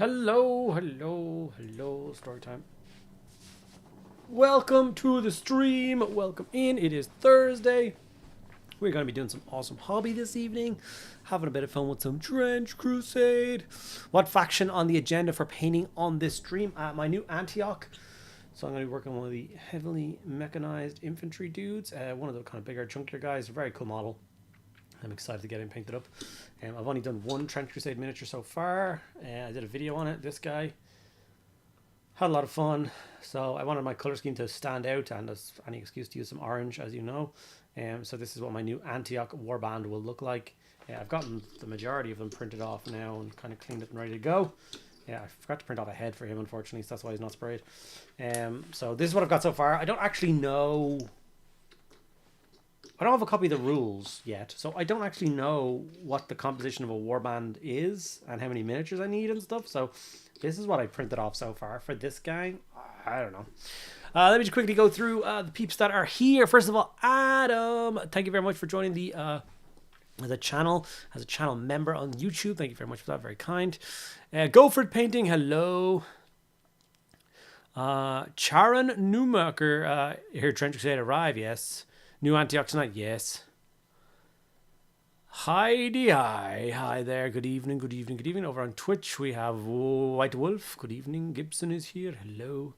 Hello, hello, hello, story time. Welcome to the stream. Welcome in. It is Thursday. We're going to be doing some awesome hobby this evening. Having a bit of fun with some trench crusade. What faction on the agenda for painting on this stream? My new Antioch. So I'm going to be working on one of the heavily mechanized infantry dudes. One of the kind of bigger, chunkier guys. A very cool model. I'm excited to get him painted up. I've only done one Trench Crusade miniature so far. I did a video on it. This guy had a lot of fun. So I wanted my color scheme to stand out, and there's any excuse to use some orange, as you know. So this is what my new Antioch warband will look like. I've gotten the majority of them printed off now and kind of cleaned up and ready to go. I forgot to print off a head for him, unfortunately, so that's why he's not sprayed. So this is what I've got so far. I don't actually know... I don't have a copy of the rules yet, so I don't actually know what the composition of a warband is and how many miniatures I need and stuff. So this is what I printed off so far for this guy. I don't know. Let me just quickly go through the peeps that are here. First of all, Adam, thank you very much for joining the channel as a channel member on YouTube. Thank you very much for that. Very kind. Goford Painting, hello. Charon Newmarker, here Trench Crusade arrive, yes. New Antioch tonight, yes. Heidi, hi there. Good evening, good evening, good evening. Over on Twitch, we have White Wolf. Good evening. Gibson is here. Hello.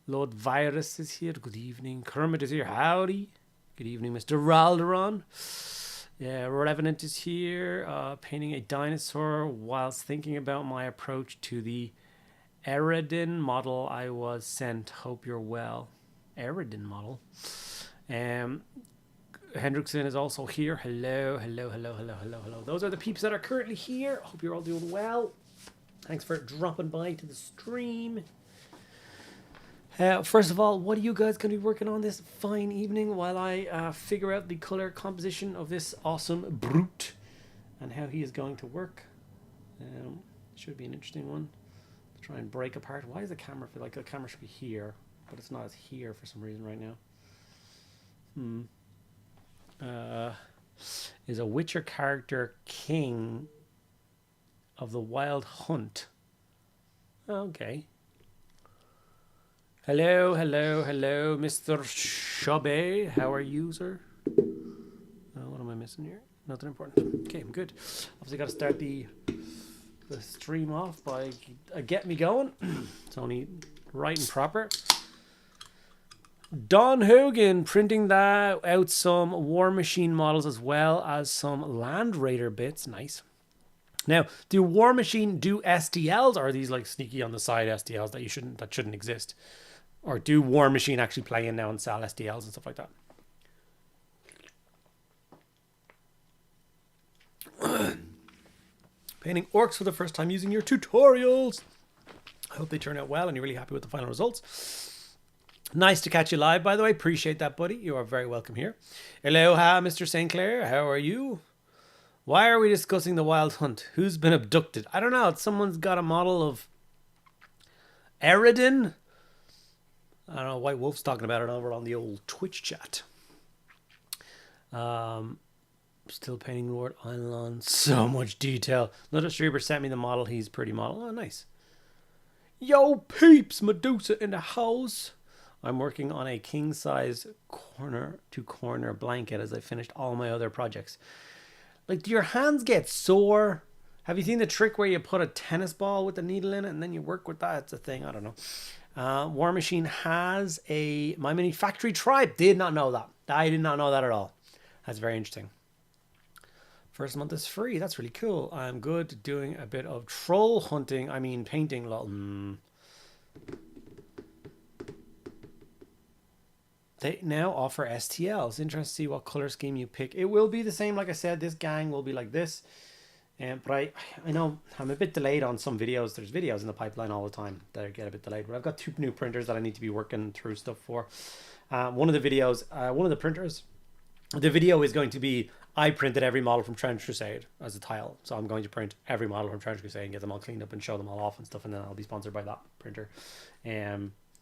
Lord Virus is here. Good evening. Kermit is here. Howdy. Good evening, Mr. Ralderon. Yeah, Revenant is here. Painting a dinosaur whilst thinking about my approach to the Eridan model I was sent. Hope you're well. Eridan model. Hendrickson is also here. Hello, hello, hello, hello, hello, hello. Those are the peeps that are currently here. Hope you're all doing well. Thanks for dropping by to the stream. First of all, what are you guys going to be working on this fine evening while I figure out the color composition of this awesome brute and how he is going to work? Should be an interesting one. Try and break apart. Why does the camera feel like the camera should be here, but it's not as here for some reason right now? Is a Witcher character king of the Wild Hunt? Okay. Hello, hello, hello, Mr. Shobe. How are you, sir? What am I missing here? Nothing important. Okay, I'm good. Obviously, got to start the stream off by get me going. It's only right and proper. Don Hogan printing that out some War Machine models as well as some Land Raider bits. Nice. Now, do War Machine do STLs, or are these like sneaky on the side STLs that shouldn't exist? Or do War Machine actually play in now and sell STLs and stuff like that? Painting orcs for the first time using your tutorials. I hope they turn out well and you're really happy with the final results. Nice to catch you live, by the way. Appreciate that, buddy. You are very welcome here. Aloha, Mr. St. Clair. How are you? Why are we discussing the Wild Hunt? Who's been abducted? I don't know. Someone's got a model of Eridan. I don't know. White Wolf's talking about it over on the old Twitch chat. Still painting Lord Einlon. So much detail. Little Streamer sent me the model. He's pretty model. Oh, nice. Yo, peeps. Medusa in the house. I'm working on a king-size corner-to-corner blanket as I finished all my other projects. Like, do your hands get sore? Have you seen the trick where you put a tennis ball with a needle in it and then you work with that? It's a thing. I don't know. War Machine has a My Mini Factory Tribe. Did not know that. I did not know that at all. That's very interesting. First month is free. That's really cool. I'm good doing a bit of troll hunting. I mean, painting. They now offer STLs. Interesting to see what color scheme you pick. It will be the same. Like I said, this gang will be like this. But I know I'm a bit delayed on some videos. There's videos in the pipeline all the time that get a bit delayed. But I've got 2 new printers that I need to be working through stuff for. One of the videos, one of the printers, the video is going to be I printed every model from Trench Crusade as a tile. So I'm going to print every model from Trench Crusade and get them all cleaned up and show them all off and stuff. And then I'll be sponsored by that printer.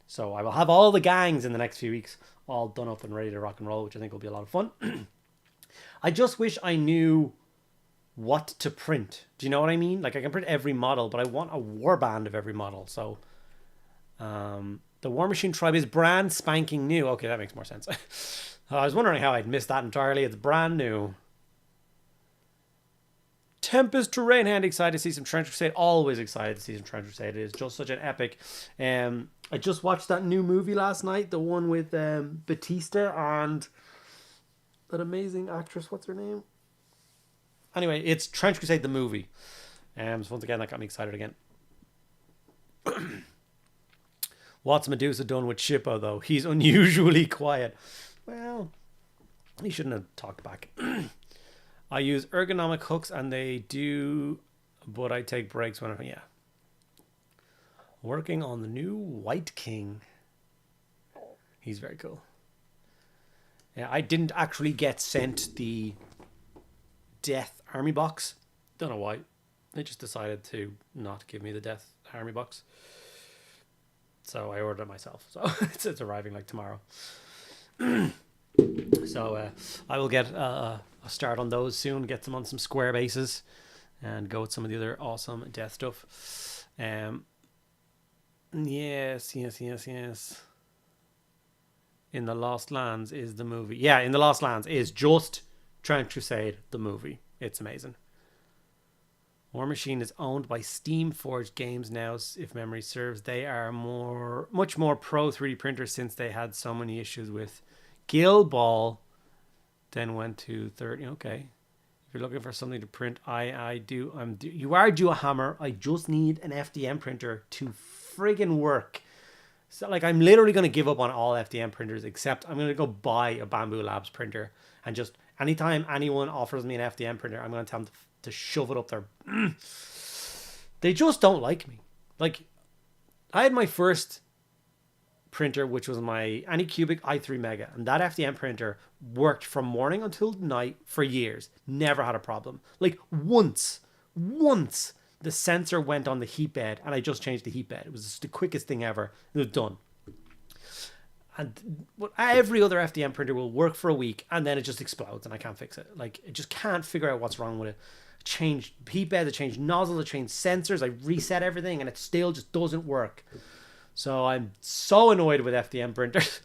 So I will have all the gangs in the next few weeks all done up and ready to rock and roll, which I think will be a lot of fun. I just wish I knew what to print. Do you know what I mean? Like I can print every model, but I want a warband of every model. So the War Machine Tribe is brand spanking new. Okay, that makes more sense. I was wondering how I'd missed that entirely. It's brand new. Tempest Terrain Hand, excited to see some Trench Crusade. Always excited to see some Trench Crusade. It is just such an epic. I just watched that new movie last night, the one with Batista and that amazing actress. What's her name? Anyway, it's Trench Crusade the movie. So once again, that got me excited again. What's Medusa done with Shippo, though? He's unusually quiet. Well, he shouldn't have talked back. I use ergonomic hooks and they do, but I take breaks whenever, yeah. Working on the new White King. He's very cool. Yeah, I didn't actually get sent the Death Army box. Don't know why. They just decided to not give me the Death Army box. So I ordered it myself. So it's arriving like tomorrow. So I will get a start on those soon. Get them on some square bases and go with some of the other awesome Death stuff. Yes. In the Lost Lands is the movie. Yeah, In the Lost Lands is just Trench Crusade, the movie. It's amazing. War Machine is owned by Steamforged Games now, if memory serves. They are much more pro 3D printers since they had so many issues with Guild Ball. Then went to 30. Okay. If you're looking for something to print, I do. You are due a hammer. I just need an FDM printer to friggin' work. So like I'm literally going to give up on all FDM printers except I'm going to go buy a Bamboo Labs printer and just anytime anyone offers me an FDM printer, I'm going to tell them to shove it up there. They just don't like me. Like I had my first printer, which was my Anycubic i3 Mega, and that FDM printer worked from morning until night for years. Never had a problem. Like once the sensor went on the heat bed and I just changed the heat bed. It was just the quickest thing ever. It was done. And every other FDM printer will work for a week and then it just explodes and I can't fix it. Like it just can't figure out what's wrong with it. I changed heat beds, I changed nozzles, I changed sensors, I reset everything and it still just doesn't work. So I'm so annoyed with FDM printers.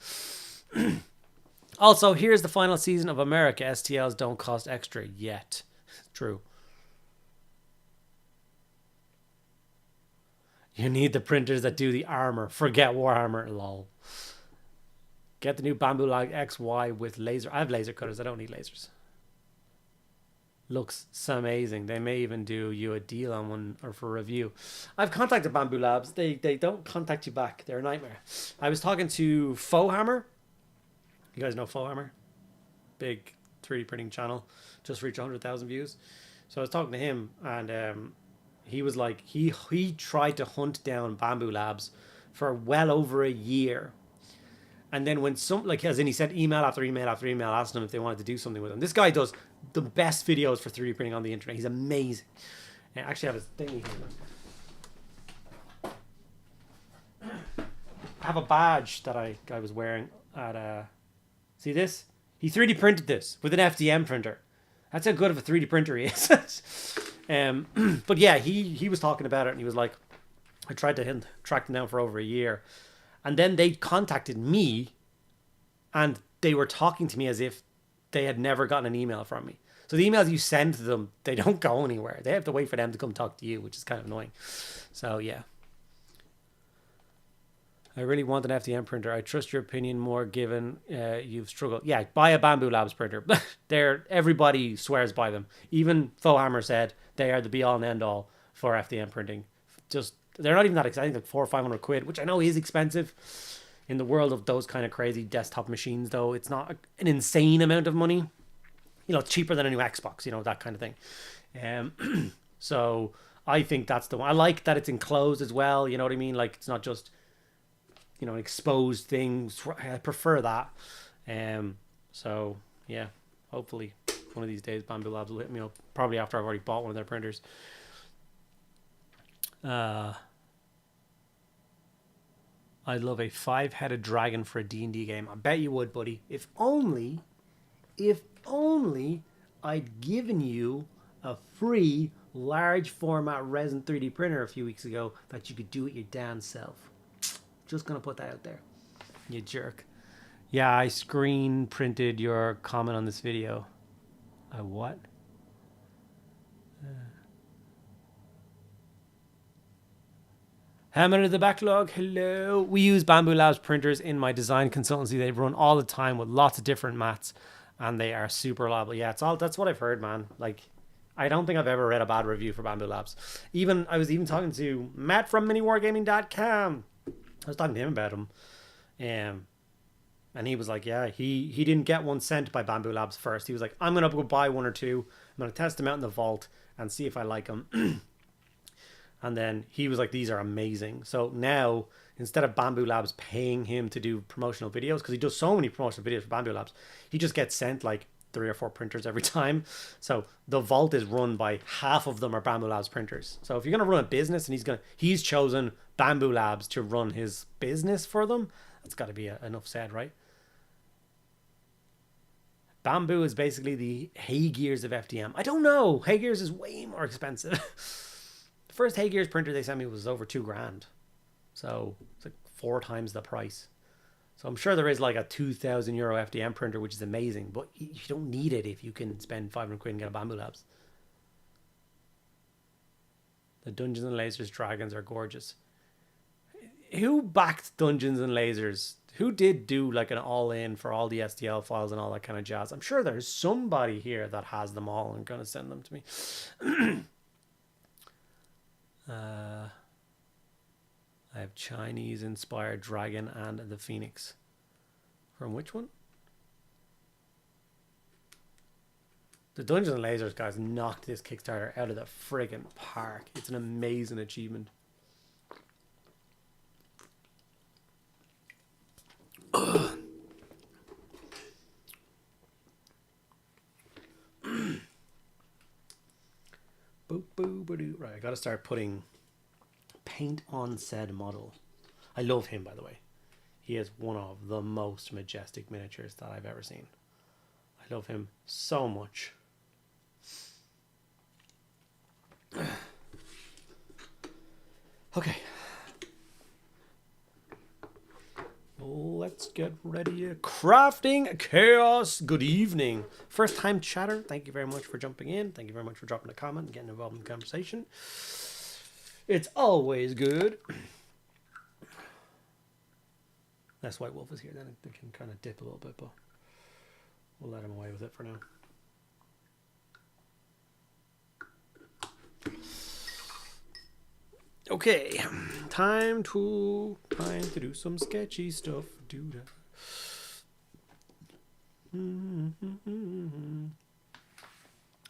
Also, here's the final season of America. STLs don't cost extra yet. True. You need the printers that do the armor. Forget Warhammer, lol. Get the new Bamboo Log XY with laser. I have laser cutters. I don't need lasers. Looks so amazing. They may even do you a deal on one or for review. I've contacted Bamboo Labs. They don't contact you back. They're a nightmare. I was talking to Fohammer. You guys know Fohammer? Big 3D printing channel. Just reached 100,000 views. So I was talking to him and he was like, he tried to hunt down Bamboo Labs for well over a year. And then when as in he sent email after email after email asking them if they wanted to do something with him. This guy does the best videos for 3D printing on the internet. He's amazing. I actually have his thing here. I have a badge that I was wearing at see this? He 3D printed this with an FDM printer. That's how good of a 3D printer he is. But yeah, he was talking about it and he was like, I tried to track them down for over a year. And then they contacted me and they were talking to me as if they had never gotten an email from me. So the emails you send to them, they don't go anywhere. They have to wait for them to come talk to you, which is kind of annoying. So yeah. I really want an FDM printer. I trust your opinion more given you've struggled. Yeah, buy a Bamboo Labs printer. Everybody swears by them. Even Fohammer said they are the be all and end all for FDM printing. Just they're not even that exciting, like 400 or 500 quid, which I know is expensive in the world of those kind of crazy desktop machines. Though it's not an insane amount of money. You know, it's cheaper than a new Xbox. You know, that kind of thing. So I think that's the one. I like that it's enclosed as well. You know what I mean? Like it's not just an exposed thing. I prefer that. So yeah, hopefully one of these days Bamboo Labs will hit me up. Probably after I've already bought one of their printers. I'd love a 5-headed dragon for a D&D game. I bet you would, buddy. If only I'd given you a free large format resin 3D printer a few weeks ago that you could do it your damn self. Just gonna put that out there. You jerk. Yeah, I screen printed your comment on this video. A what? Hammer of the backlog. Hello. We use Bamboo Labs printers in my design consultancy. They run all the time with lots of different mats, and they are super reliable. Yeah, it's all. That's what I've heard, man. Like, I don't think I've ever read a bad review for Bamboo Labs. I was even talking to Matt from miniwargaming.com. I was talking to him about them, and he was like, yeah, he didn't get one sent by Bamboo Labs first. He was like, I'm gonna go buy one or two. I'm gonna test them out in the vault and see if I like them. And then he was like, these are amazing. So now, instead of Bamboo Labs paying him to do promotional videos, because he does so many promotional videos for Bamboo Labs, he just gets sent like 3 or 4 printers every time. So the vault is run by half of them are Bamboo Labs printers. So if you're going to run a business and he's chosen Bamboo Labs to run his business for them, that's got to be enough said, right? Bamboo is basically the Hey Gears of FDM. I don't know. Hey Gears is way more expensive. The first Hey Gears printer they sent me was over $2,000. So it's like 4 times the price. So I'm sure there is like a €2,000 FDM printer, which is amazing, but you don't need it if you can spend 500 quid and get a Bamboo Labs. The Dungeons and Lasers dragons are gorgeous. Who backed Dungeons and Lasers? Who did do like an all-in for all the STL files and all that kind of jazz? I'm sure there's somebody here that has them all and gonna send them to me. I have Chinese-inspired dragon and the phoenix. From which one? The Dungeons and Lasers guys knocked this Kickstarter out of the friggin' park. It's an amazing achievement. Right, I gotta start putting paint on said model. I love him, by the way. He is one of the most majestic miniatures that I've ever seen. I love him so much. Okay. Let's get ready. Crafting Chaos. Good evening. First time chatter. Thank you very much for jumping in. Thank you very much for dropping a comment and getting involved in the conversation. It's always good. That's White Wolf is here. Then they can kind of dip a little bit, but we'll let him away with it for now. Okay, time to do some sketchy stuff. Do that.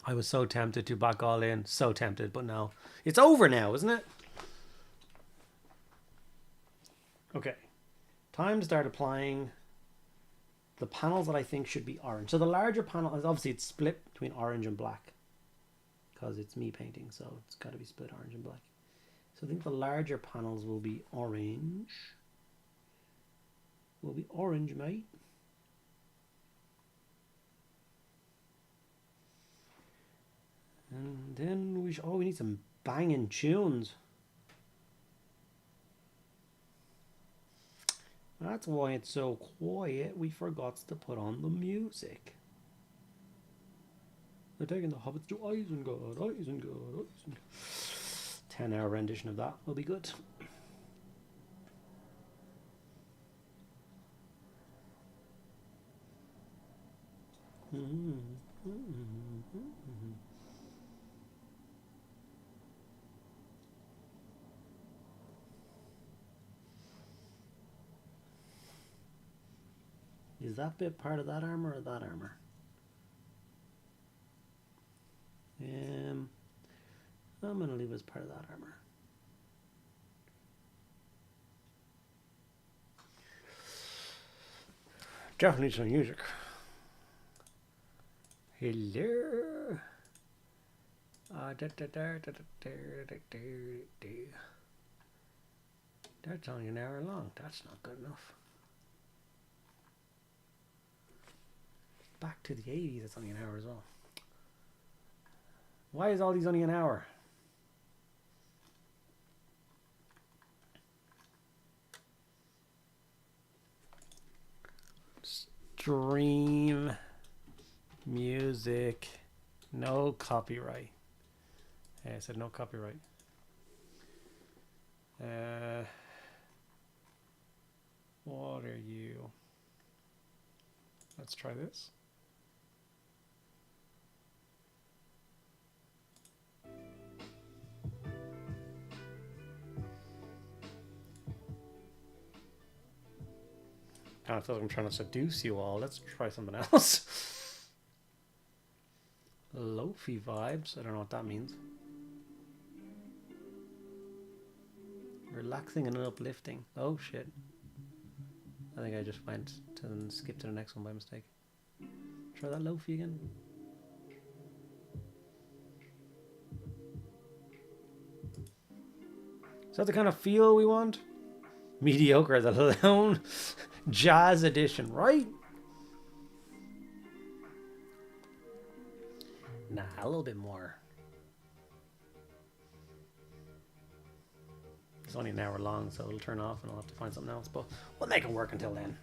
I was so tempted to back all in, so tempted, but no, it's over now, isn't it? Okay, time to start applying the panels that I think should be orange. So the larger panel is obviously it's split between orange and black because it's me painting, so it's got to be split orange and black. So I think the larger panels will be orange. Will be orange, mate. And then we need some banging tunes. That's why it's so quiet. We forgot to put on the music. They're taking the hobbits to Isengard, Isengard, Isengard. 10-hour rendition of that will be good. Is that bit part of that armor or that armor? I'm going to leave it as part of that armor. Definitely some music. Hello. That's only an hour long. That's not good enough. Back to the 80s, that's only an hour as well. Why is all these only an hour? Stream music, no copyright. Yeah, I said no copyright. What are you? Let's try this. Kind of feel like I'm trying to seduce you all. Let's try something else. Lofi vibes. I don't know what that means. Relaxing and uplifting. Oh shit. I think I just went to skip to the next one by mistake. Try that Lofi again. Is that the kind of feel we want? Mediocre, the lone jazz edition, right? Nah, a little bit more. It's only an hour long, so it'll turn off and I'll have to find something else, but we'll make it work until then.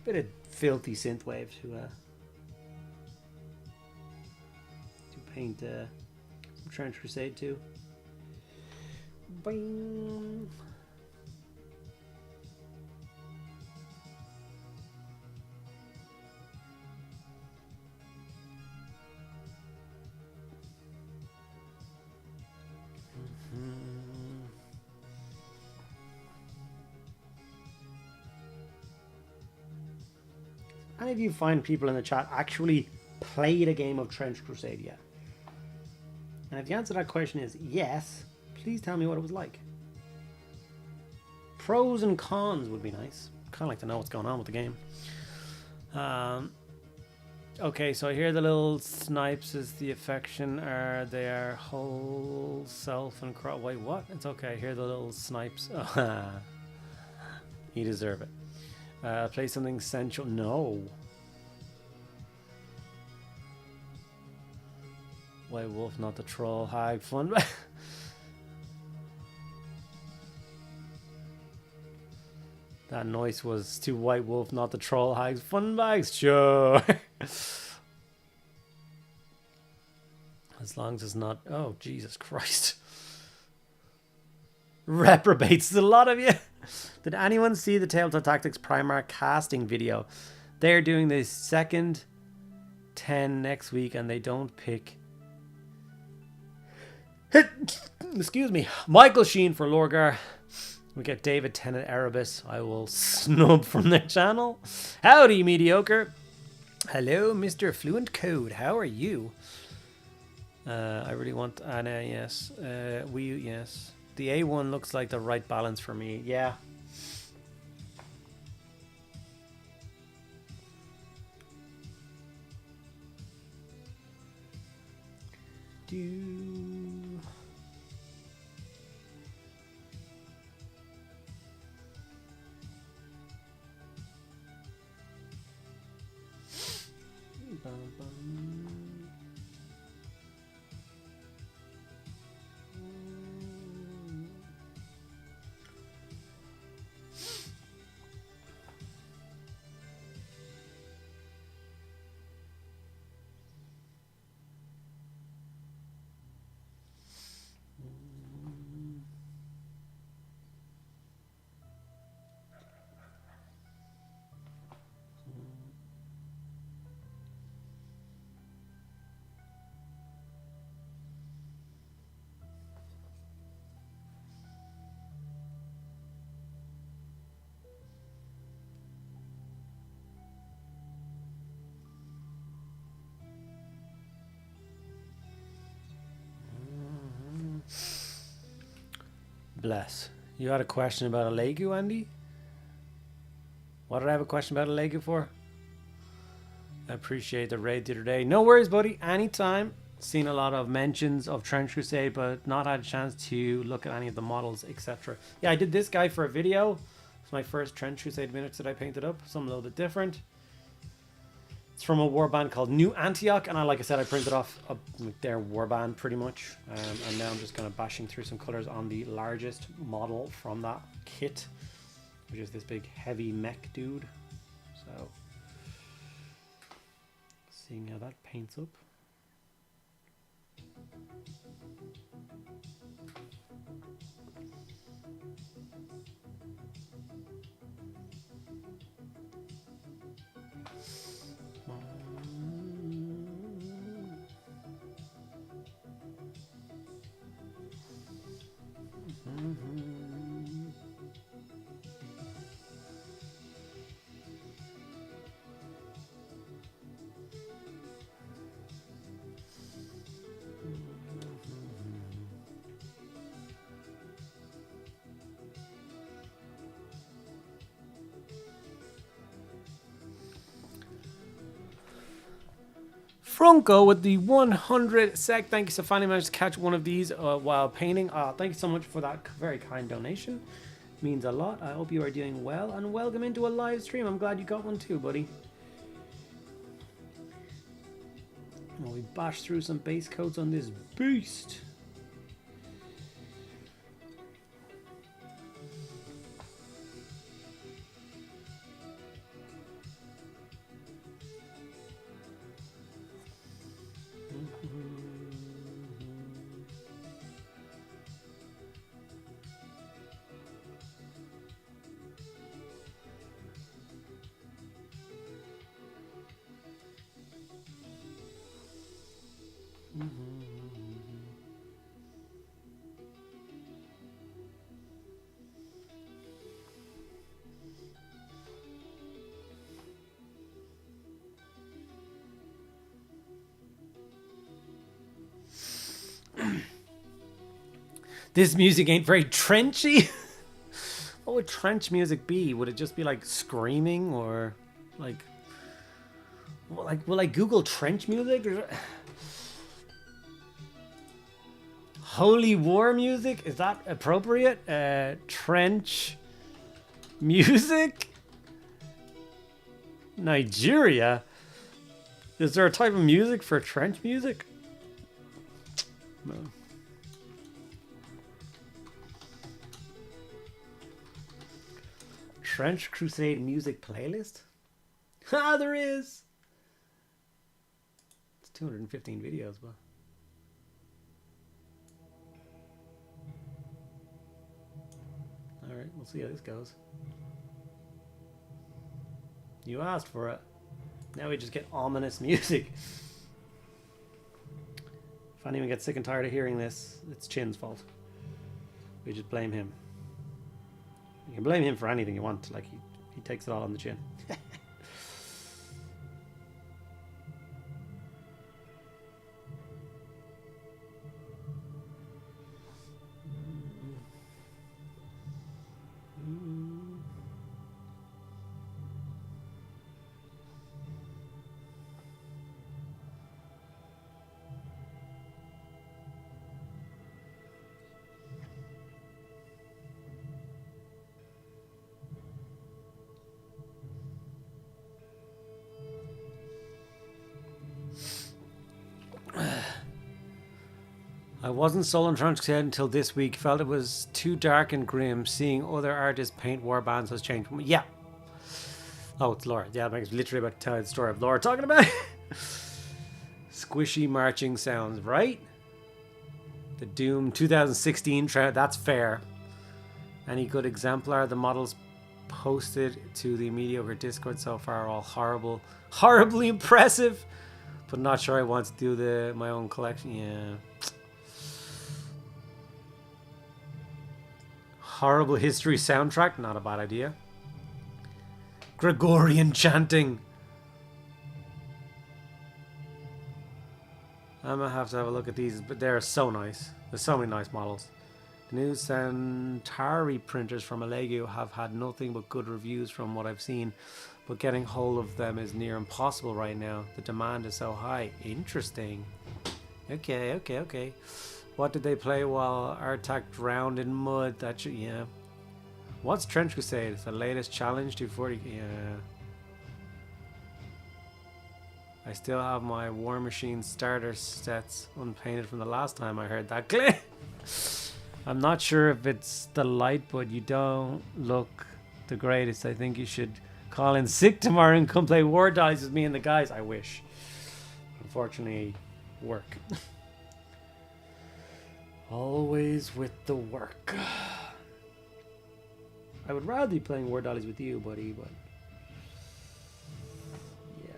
Bit of filthy synthwave to paint some Trench Crusade too. Bing. Any of you find people in the chat actually played a game of Trench Crusade yet? And if the answer to that question is yes, please tell me what it was like. Pros and cons would be nice. Kind of like to know what's going on with the game. Okay, so I hear the little snipes is the affection are their whole self and cross. Wait, what? It's okay. I hear the little snipes. You deserve it. Play something sensual. No. White wolf, not the troll. Hag fun. That noise was to white wolf, not the troll. Hags fun bags. Sure. As long as it's not. Oh Jesus Christ. Reprobates a lot of you. Did anyone see the Tabletop Tactics Primark casting video? They're doing the second 10 next week and they don't pick. Excuse me. Michael Sheen for Lorgar. We get David Tennant Erebus. I will snub from their channel. Howdy, Mediocre. Hello, Mr. Fluent Code. How are you? I really want Anna, yes. Yes. The A1 looks like the right balance for me. Yeah. Bless. You had a question about a Legu, Andy? What did I have a question about a Legu for? I appreciate the raid the other day. No worries, buddy. Anytime. Seen a lot of mentions of Trench Crusade, but not had a chance to look at any of the models, etc. Yeah, I did this guy for a video. It's my first Trench Crusade miniature that I painted up. Something a little bit different. It's from a warband called New Antioch, and like I said, I printed off their warband pretty much, and now I'm just kind of bashing through some colors on the largest model from that kit, which is this big heavy mech dude. So, seeing how that paints up. Franco with the 100 sec. Thank you. So finally managed to catch one of these while painting. Thank you so much for that very kind donation. Means a lot. I hope you are doing well, and welcome into a live stream. I'm glad you got one too, buddy. Well, we bash through some base coats on this beast. This music ain't very trenchy. What would trench music be? Would it just be like screaming, or like will I Google trench music? Holy war music? Is that appropriate? Trench music? Nigeria? Is there a type of music for trench music? No. Trench Crusade music playlist? Ah, there is! It's 215 videos, but... Alright, we'll see how this goes. You asked for it. Now we just get ominous music. If anyone gets sick and tired of hearing this, it's Chin's fault. We just blame him. You can blame him for anything you want. Like, he takes it all on the chin. I wasn't sold on Trench Crusade until this week. Felt it was too dark and grim. Seeing other artists paint war bands has changed. Yeah. Oh, it's Laura. Yeah, I was literally about to tell you the story of Laura talking about it. Squishy marching sounds, right? The Doom 2016 trailer. That's fair. Any good exemplar? The models posted to the Mediocre Discord so far are all horrible. Horribly impressive. But not sure I want to do my own collection. Yeah. Horrible history soundtrack, not a bad idea. Gregorian chanting. I'm gonna have to have a look at these, but they're so nice. There's so many nice models. The new Centauri printers from Alegu have had nothing but good reviews from what I've seen, but getting hold of them is near impossible right now. The demand is so high. Interesting. Okay. What did they play while Artak drowned in mud? That should, yeah. What's Trench Crusade? It's the latest challenge to 40. Yeah. I still have my War Machine starter sets unpainted from the last time I heard that clip. I'm not sure if it's the light, but you don't look the greatest. I think you should call in sick tomorrow and come play War Dollies with me and the guys. I wish. Unfortunately, work. Always with the work. I would rather be playing War Dollies with you, buddy, but yeah.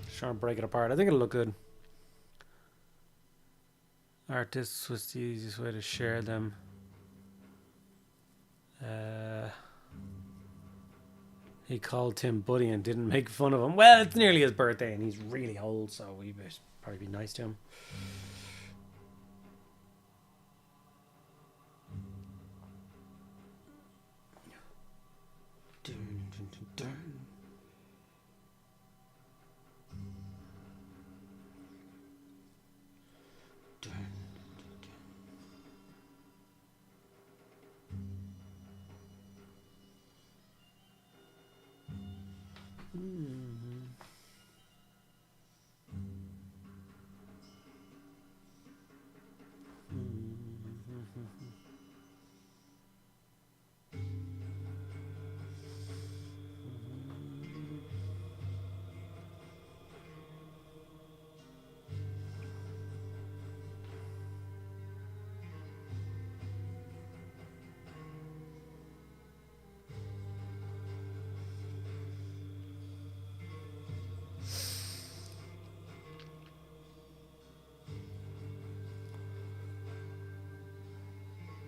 Just trying to break it apart. I think it'll look good. Artists was the easiest way to share them. He called Tim Buddy and didn't make fun of him. Well, it's nearly his birthday and he's really old, so we should probably be nice to him.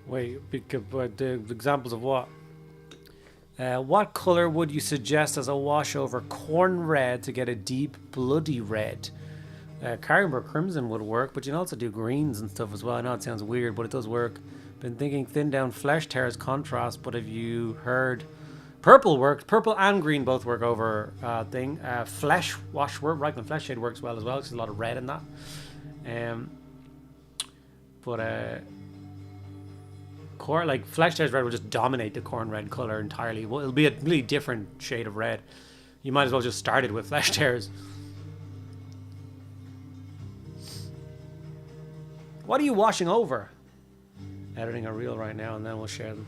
Wait, but the examples of what? What color would you suggest as a washover corn red to get a deep bloody red? Carringer Crimson would work, but you can also do greens and stuff as well. I know it sounds weird, but it does work. Been thinking thin down flesh tears contrast, but have you heard purple works? Purple and green both work over thing. Flesh wash work, Reichland Flesh Shade works well as well. There's a lot of red in that. Like Flesh Tears Red will just dominate the corn red color entirely. Well, it'll be a really different shade of red. You might as well just start it with Flesh Tears. What are you washing over? Editing a reel right now and then we'll share them.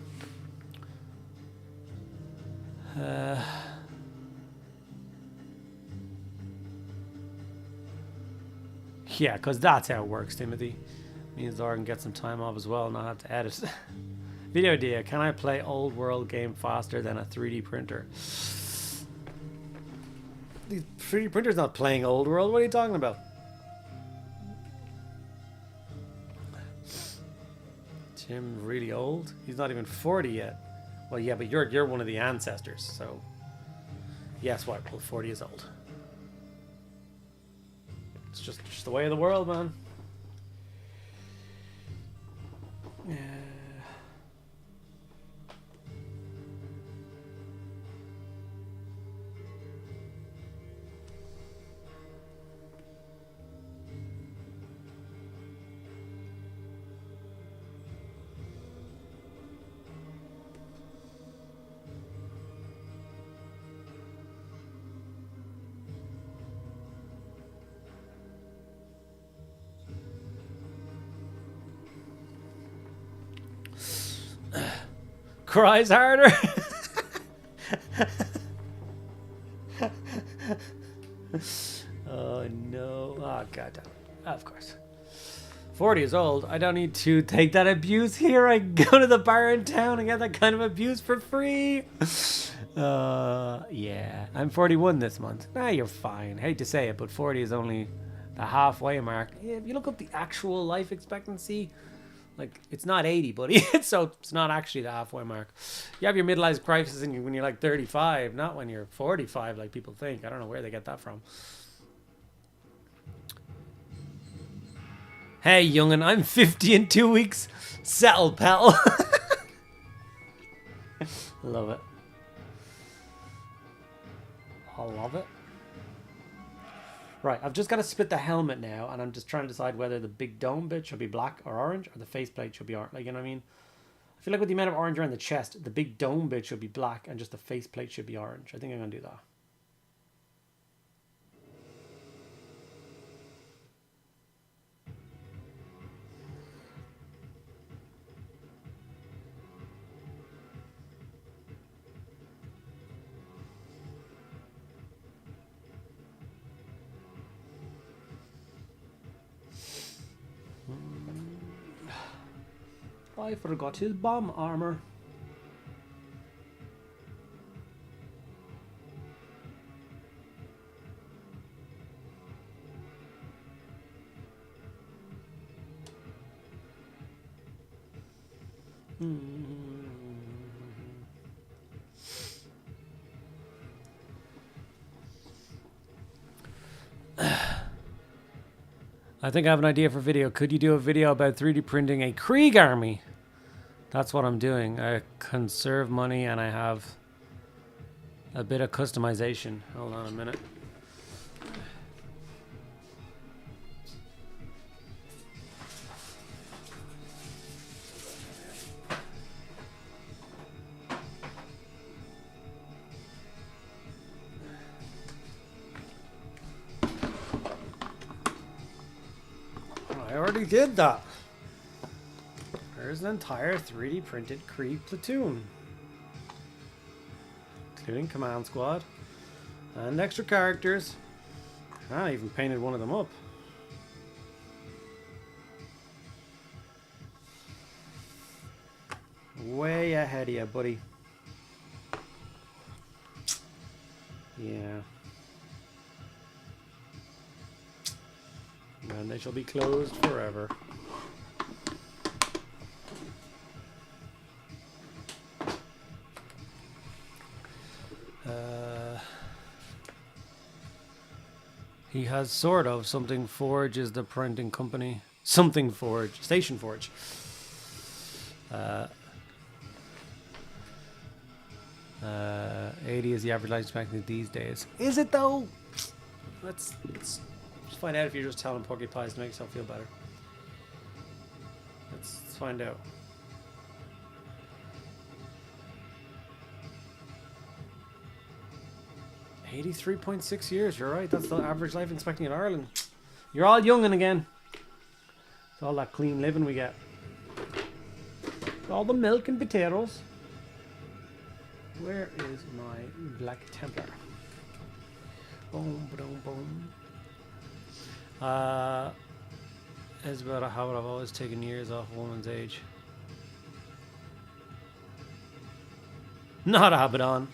Yeah, because that's how it works, Timothy. Means Zora can get some time off as well and not have to edit. Video idea. Can I play old world game faster than a 3D printer? The 3D printer's not playing old world. What are you talking about? Tim really old? He's not even 40 yet. Well, yeah, but you're one of the ancestors, so yes, what? Well, 40 is old. It's just the way of the world, man. Yeah. Cries harder. Oh no. Oh god damn it. Of course. 40 years old. I don't need to take that abuse here. I go to the bar in town and get that kind of abuse for free. Yeah. I'm 41 this month. Nah, you're fine. Hate to say it, but 40 is only the halfway mark. Yeah, if you look up the actual life expectancy, like, it's not 80, buddy. So it's not actually the halfway mark. You have your midlife crisis when you're like 35, not when you're 45 like people think. I don't know where they get that from. Hey, youngin', I'm 50 in 2 weeks. Settle, pal. Love it. I love it. Right, I've just got to split the helmet now, and I'm just trying to decide whether the big dome bit should be black or orange, or the faceplate should be orange. Like, you know what I mean? I feel like with the amount of orange around the chest, the big dome bit should be black, and just the faceplate should be orange. I think I'm going to do that. I forgot his bomb armor. I think I have an idea for video. Could you do a video about 3D printing a Krieg army? That's what I'm doing. I conserve money and I have a bit of customization. Hold on a minute. I already did that. There's an entire 3D printed Krieg platoon, including command squad and extra characters. I even painted one of them up. Way ahead of you, buddy. Yeah. And they shall be closed forever. He has sort of. Something Forge is the printing company. Something Forge. Station Forge. 80 is the average life expectancy these days. Is it though? Let's find out if you're just telling porcupines to make yourself feel better. Let's find out. $83.6 years, you're right. That's the average life expectancy in Ireland. You're all youngin' again. It's all that clean living we get. All the milk and potatoes. Where is my Black Templar? Boom, boom, boom. It's about a habit I've always taken years off a woman's age. Not a habit on.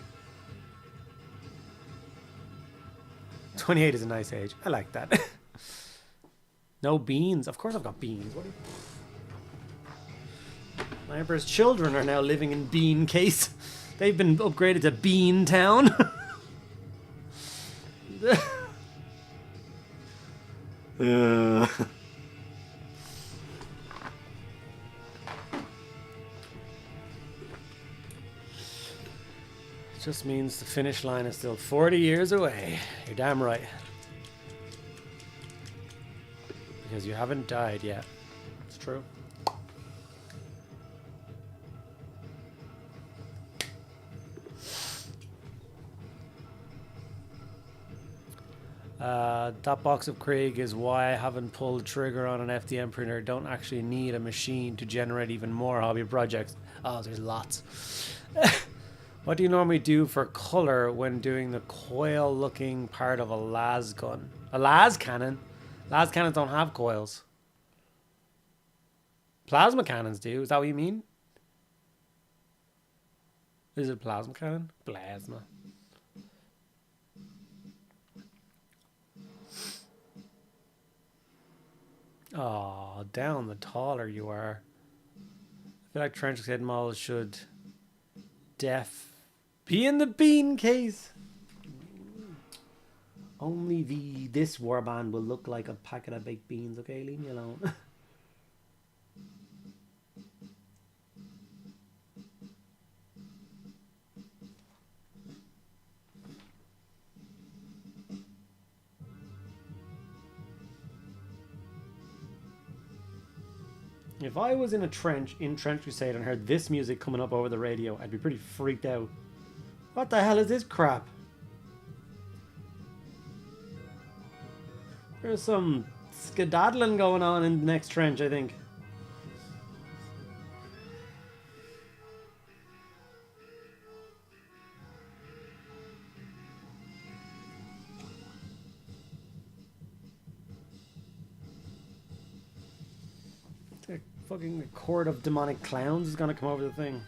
28 is a nice age. I like that. No beans. Of course I've got beans. What are you... My Emperor's children are now living in Bean Case. They've been upgraded to Bean Town. Just means the finish line is still 40 years away. You're damn right. Because you haven't died yet. It's true. That box of Krieg is why I haven't pulled the trigger on an FDM printer. Don't actually need a machine to generate even more hobby projects. Oh, there's lots. What do you normally do for color when doing the coil-looking part of a las gun? A las cannon? Las cannons don't have coils. Plasma cannons do. Is that what you mean? Is it plasma cannon? Plasma. Oh, down the taller you are. I feel like trench head models should be in the bean case. Only this warband will look like a packet of baked beans, okay? Leave me alone. If I was in a trench in Trench Crusade and heard this music coming up over the radio, I'd be pretty freaked out. What the hell is this crap? There's some skedaddling going on in the next trench, I think. A fucking horde of demonic clowns is gonna come over the thing.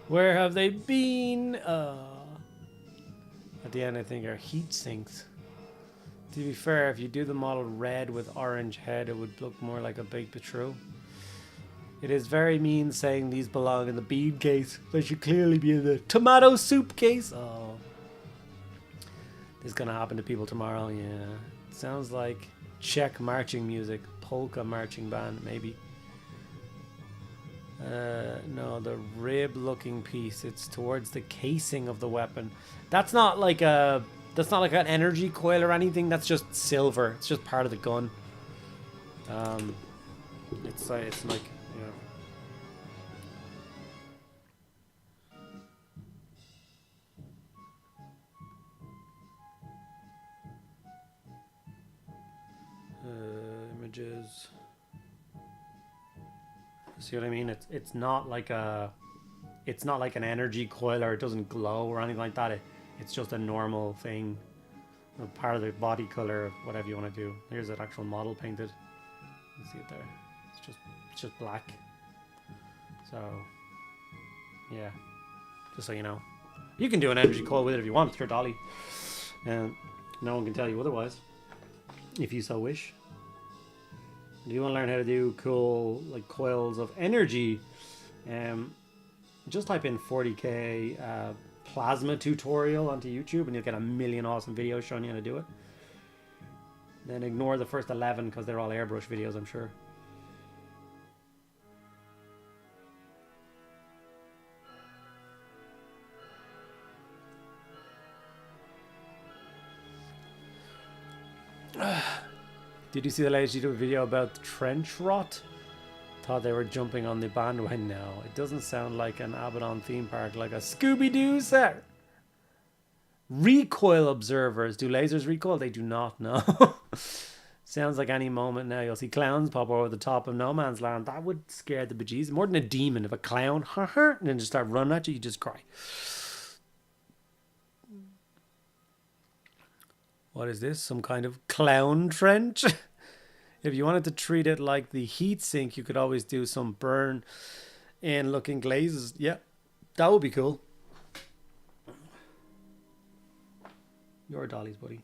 Where have they been? At the end, I think, are heat sinks. To be fair, if you do the model red with orange head, it would look more like a baked patrouille. It is very mean saying these belong in the bean case. They should clearly be in the tomato soup case. Oh. This is gonna happen to people tomorrow, yeah. It sounds like Czech marching music. Polka marching band, maybe. No, the rib looking piece. It's towards the casing of the weapon. That's not like an energy coil or anything. That's just silver. It's just part of the gun. It's like, you know. Images. See what I mean? It's not like an energy coil, or it doesn't glow or anything like that. It's just a normal thing, part of the body color, whatever you want to do. Here's an actual model painted. You see it there. It's just black. So yeah, just so you know, you can do an energy coil with it if you want. It's your dolly, and no one can tell you otherwise, if you so wish. If you want to learn how to do cool like coils of energy, just type in 40k plasma tutorial onto YouTube and you'll get a million awesome videos showing you how to do it. Then ignore the first 11 because they're all airbrush videos, I'm sure. Did you see the latest YouTube video about the trench rot? Thought they were jumping on the bandwagon now. It doesn't sound like an Abaddon theme park, like a Scooby-Doo set. Recoil observers. Do lasers recoil? They do not know. Sounds like any moment now you'll see clowns pop over the top of no man's land. That would scare the bejesus. More than a demon. If a clown, and then just start running at you, you just cry. What is this? Some kind of clown trench? If you wanted to treat it like the heat sink, you could always do some burn in looking glazes. Yeah, that would be cool. Your dollies, buddy.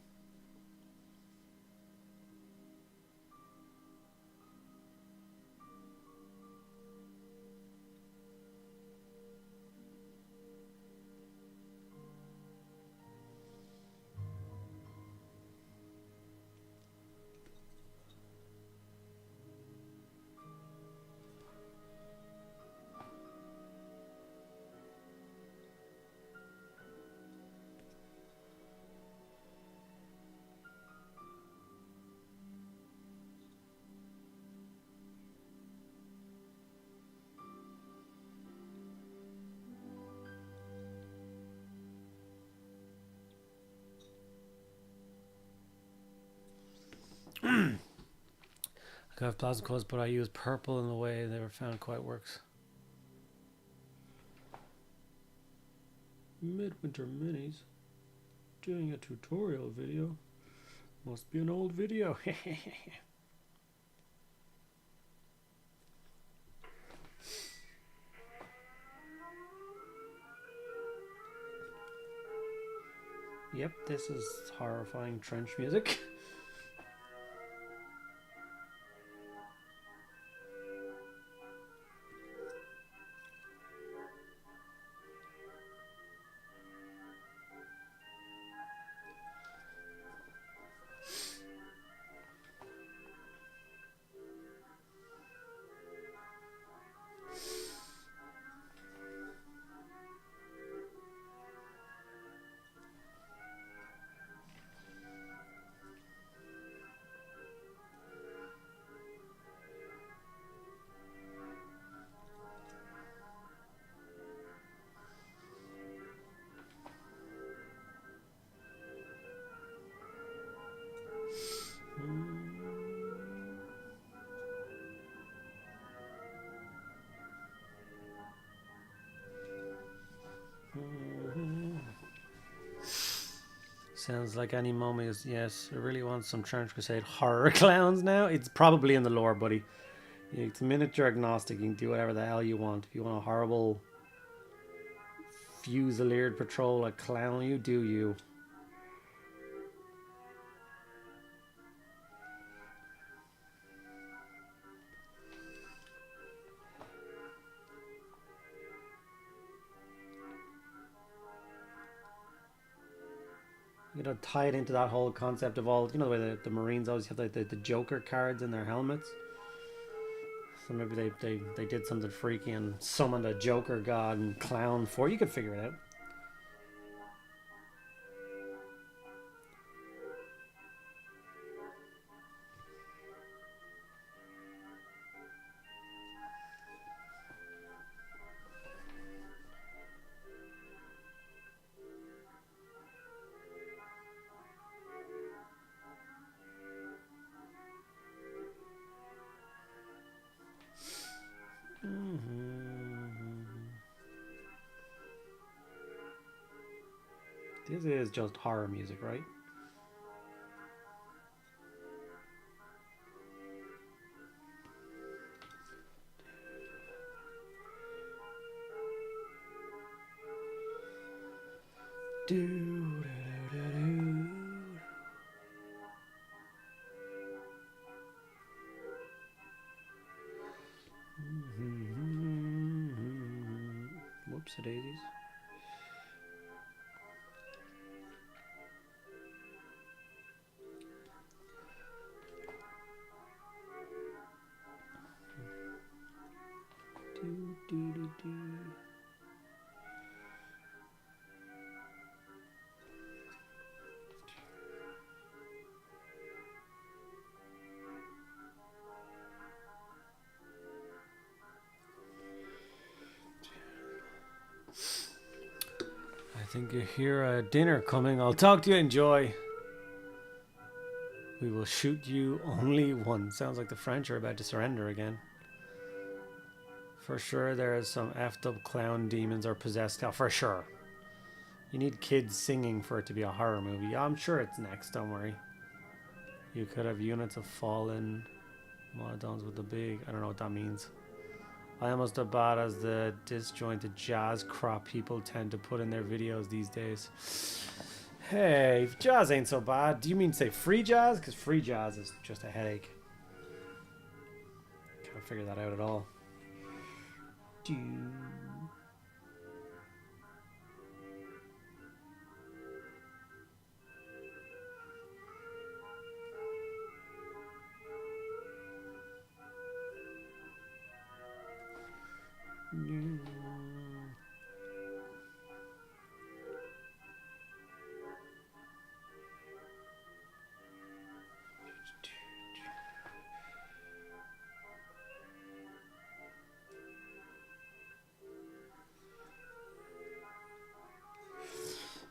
I could have plasma coils, but I use purple in the way they were found quite works. Midwinter Minis. Doing a tutorial video. Must be an old video. Yep, this is horrifying trench music. Sounds like any moment is, yes, I really want some Trench Crusade horror clowns now. It's probably in the lore, buddy. It's miniature agnostic. You can do whatever the hell you want. If you want a horrible Fusilier patrol, a clown, you do you. You know, tie it into that whole concept of all, you know, the way the Marines always have the Joker cards in their helmets. So maybe they did something freaky and summoned a Joker god and clown for. You could figure it out. This is just horror music, right? Whoops, daisies. I think you hear a dinner coming. I'll talk to you. Enjoy. We will shoot you only once. Sounds like the French are about to surrender again. For sure, there is some effed up clown demons or possessed. Oh, for sure. You need kids singing for it to be a horror movie. Yeah, I'm sure it's next. Don't worry. You could have units of fallen monotons with the big. I don't know what that means. I almost as bad as the disjointed jazz crop people tend to put in their videos these days. Hey, jazz ain't so bad. Do you mean say free jazz? Because free jazz is just a headache. Can't figure that out at all.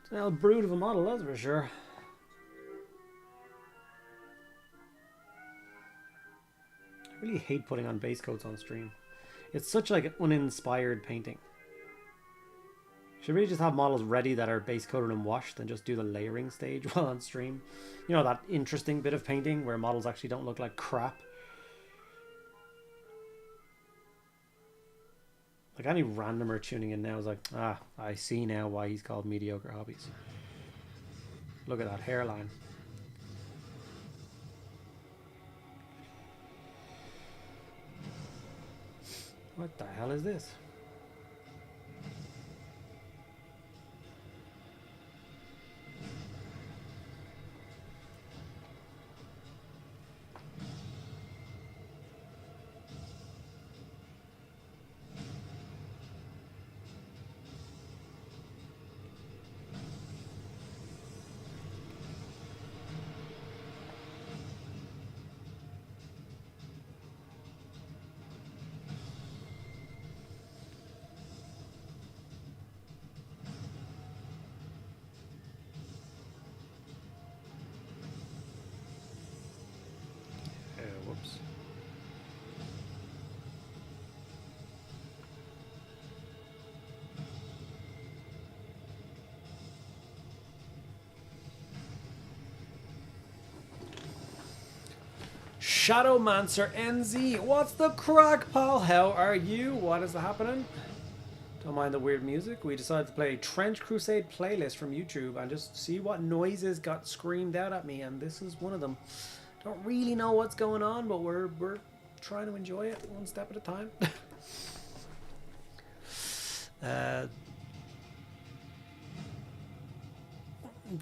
It's an old brute of a model, that's for sure. really hate putting on base coats on stream. It's such like an uninspired painting. Should we just have models ready that are base coated and washed and just do the layering stage while on stream? You know, that interesting bit of painting where models actually don't look like crap. Like any randomer tuning in now is like, ah, I see now why he's called Mediocre Hobbies. Look at that hairline. What the hell is this? Whoops. Shadowmancer NZ, what's the crack, pal? How are you? What is happening? Don't mind the weird music. We decided to play a Trench Crusade playlist from YouTube and just see what noises got screamed out at me, and this is one of them. Don't really know what's going on, but we're trying to enjoy it one step at a time.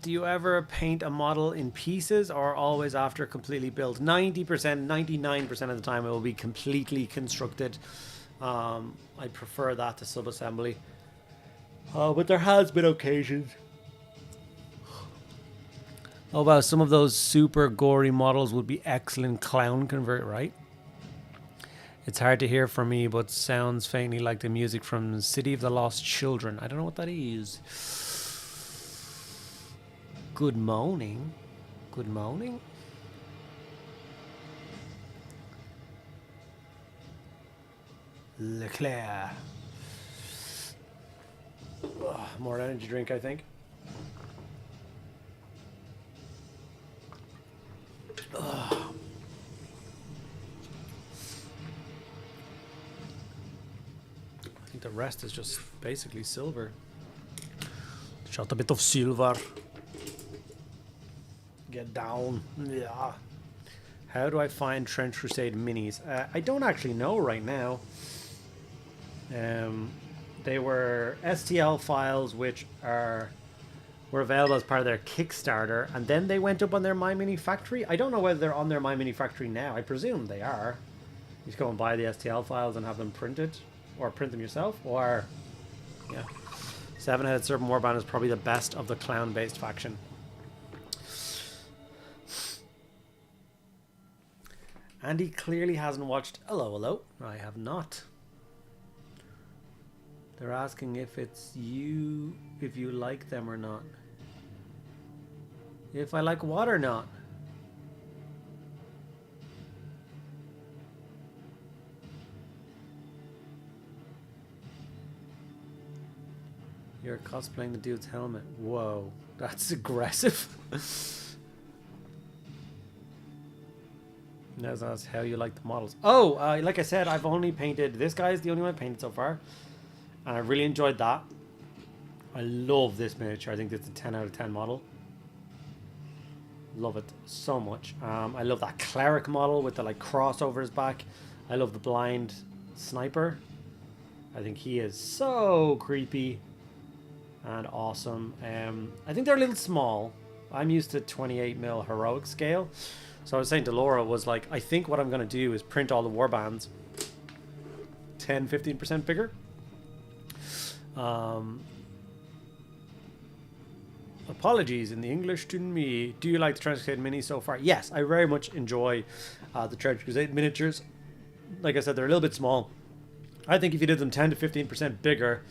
Do you ever paint a model in pieces or always after completely built? 90%, 99% of the time it will be completely constructed. I prefer that to sub-assembly. But there has been occasions. Oh wow, some of those super gory models would be excellent clown convert, right? It's hard to hear from me, but sounds faintly like the music from City of the Lost Children. I don't know what that is. Good morning. Good morning. Leclerc. More energy drink, I think. I think the rest is just basically silver. Shot a bit of silver. Get down. Yeah. How do I find Trench Crusade minis? I don't actually know right now. They were STL files which were available as part of their Kickstarter, and then they went up on their My Mini Factory. I don't know whether they're on their My Mini Factory now. I presume they are. You just go and buy the STL files and have them printed, or print them yourself, or yeah. Seven-Headed Serpent Warband is probably the best of the clown-based faction. Andy clearly hasn't watched Hello Hello. I have not. They're asking if it's you, if you like them or not. If I like what or not. You're cosplaying the dude's helmet. Whoa, that's aggressive. That's how you like the models. Oh, like I said, I've only painted... This guy is the only one I've painted so far. And I really enjoyed that. I love this miniature. I think it's a 10 out of 10 model. Love it so much. I love that cleric model with the like cross over his back. I love the blind sniper. I think he is so creepy and awesome. I think they're a little small. I'm used to 28mm heroic scale. So I was saying to Laura was like, I think what I'm going to do is print all the warbands 10-15% bigger. Apologies in the English to me. Do you like the Trench Crusade mini so far? Yes, I very much enjoy the Trench Crusade miniatures. Like I said, they're a little bit small. I think if you did them 10-15% bigger,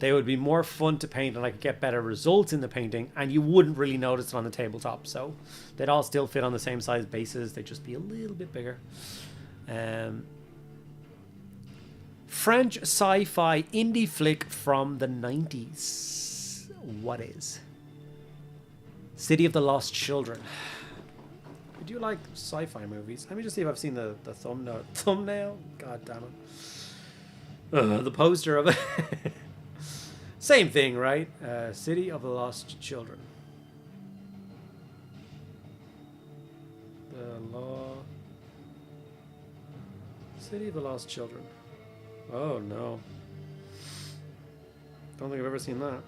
they would be more fun to paint and I could get better results in the painting, and you wouldn't really notice it on the tabletop. So they'd all still fit on the same size bases. They'd just be a little bit bigger. French sci-fi indie flick from the 90s. What is? City of the Lost Children. I do like sci-fi movies. Let me just see if I've seen the thumbnail. God damn it. The poster of it. Same thing, right? City of the Lost Children. City of the Lost Children. Oh no. Don't think I've ever seen that.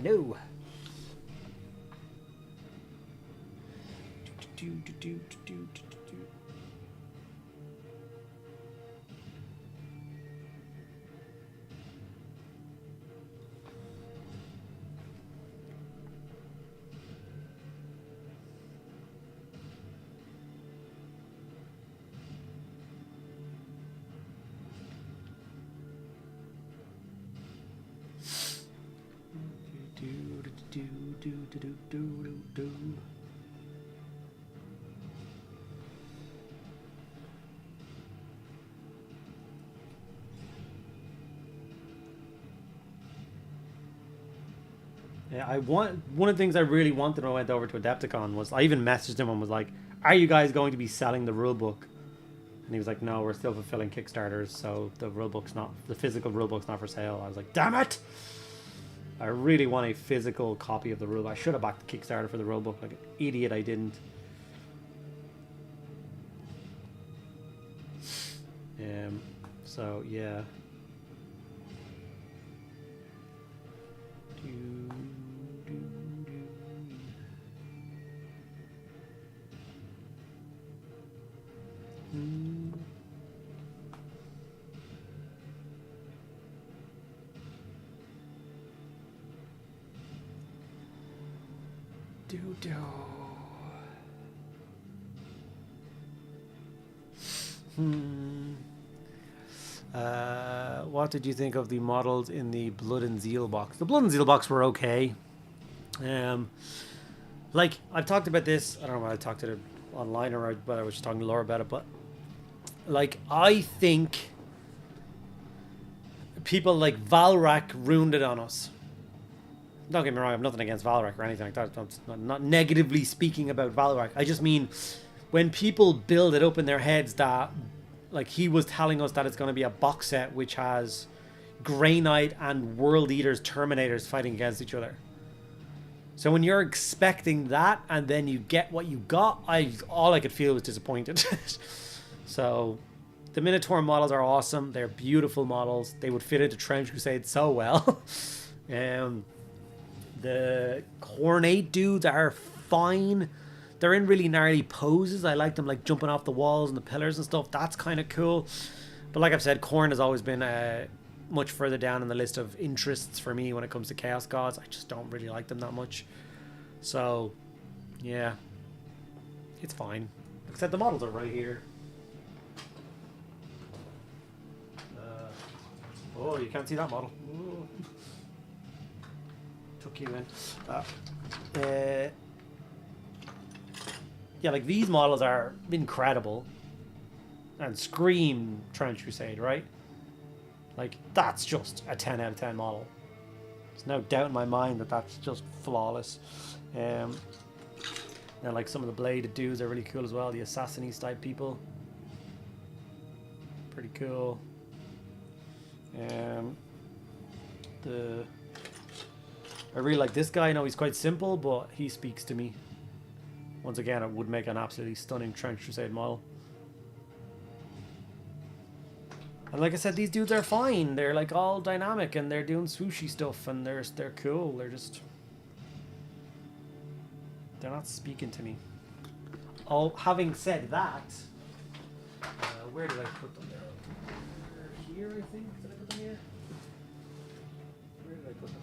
Hello. Yeah, one of the things I really wanted when I went over to Adepticon was I even messaged him and was like, "Are you guys going to be selling the rule book?" And he was like, "No, we're still fulfilling Kickstarters, so the physical rule book's not for sale." I was like, "Damn it! I really want a physical copy of the rule. I should have backed the Kickstarter for the rule book. Like an idiot, I didn't." So yeah. What did you think of the models in the Blood and Zeal box? The Blood and Zeal box were okay. Like, I've talked about this. I don't know why I talked to it online or but I was just talking to Laura about it. But, like, I think people like Valrak ruined it on us. Don't get me wrong, I have nothing against Valrak or anything like that. I'm not negatively speaking about Valrak. I just mean when people build it up in their heads that, like, he was telling us that it's going to be a box set which has Grey Knight and World Eaters Terminators fighting against each other. So when you're expecting that and then you get what you got, all I could feel was disappointed. So the Minotaur models are awesome. They're beautiful models. They would fit into Trench Crusade so well. The Cornate dudes are fine. They're in really gnarly poses. I like them, like jumping off the walls and the pillars and stuff. That's kind of cool. But like I've said, Khorne has always been much further down in the list of interests for me when it comes to Chaos Gods. I just don't really like them that much. So, yeah. It's fine. Except the models are right here. Oh, you can't see that model. Ooh. Took you in. Yeah, like these models are incredible and scream Trench Crusade, right? Like, that's just a 10 out of 10 model. There's no doubt in my mind that that's just flawless. Now, like, some of the bladed dudes are really cool as well. The Assassinese type people. Pretty cool. I really like this guy. I know he's quite simple, but he speaks to me. Once again, it would make an absolutely stunning Trench Crusade model. And like I said, these dudes are fine. They're like all dynamic and they're doing swooshy stuff and they're cool. They're not speaking to me. Oh, having said that, where did I put them? They're here, I think. Did I put them here? Where did I put them?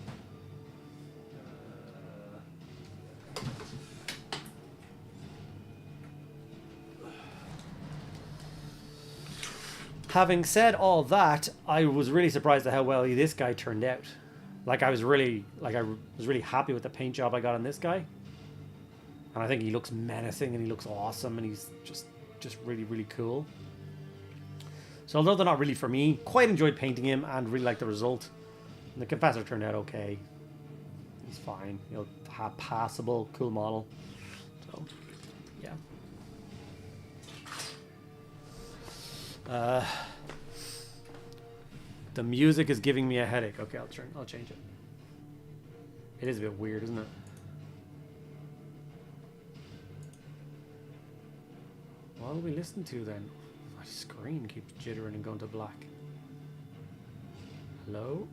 Having said all that, I was really surprised at how well this guy turned out. Like, I was really happy with the paint job I got on this guy. And I think he looks menacing and he looks awesome and he's just really, really cool. So although they're not really for me, quite enjoyed painting him and really liked the result. And the Confessor turned out okay. He's fine. You know, passable, cool model. So, yeah. The music is giving me a headache. Okay, I'll change it. It is a bit weird, isn't it? What will we listen to then? My screen keeps jittering and going to black. Hello?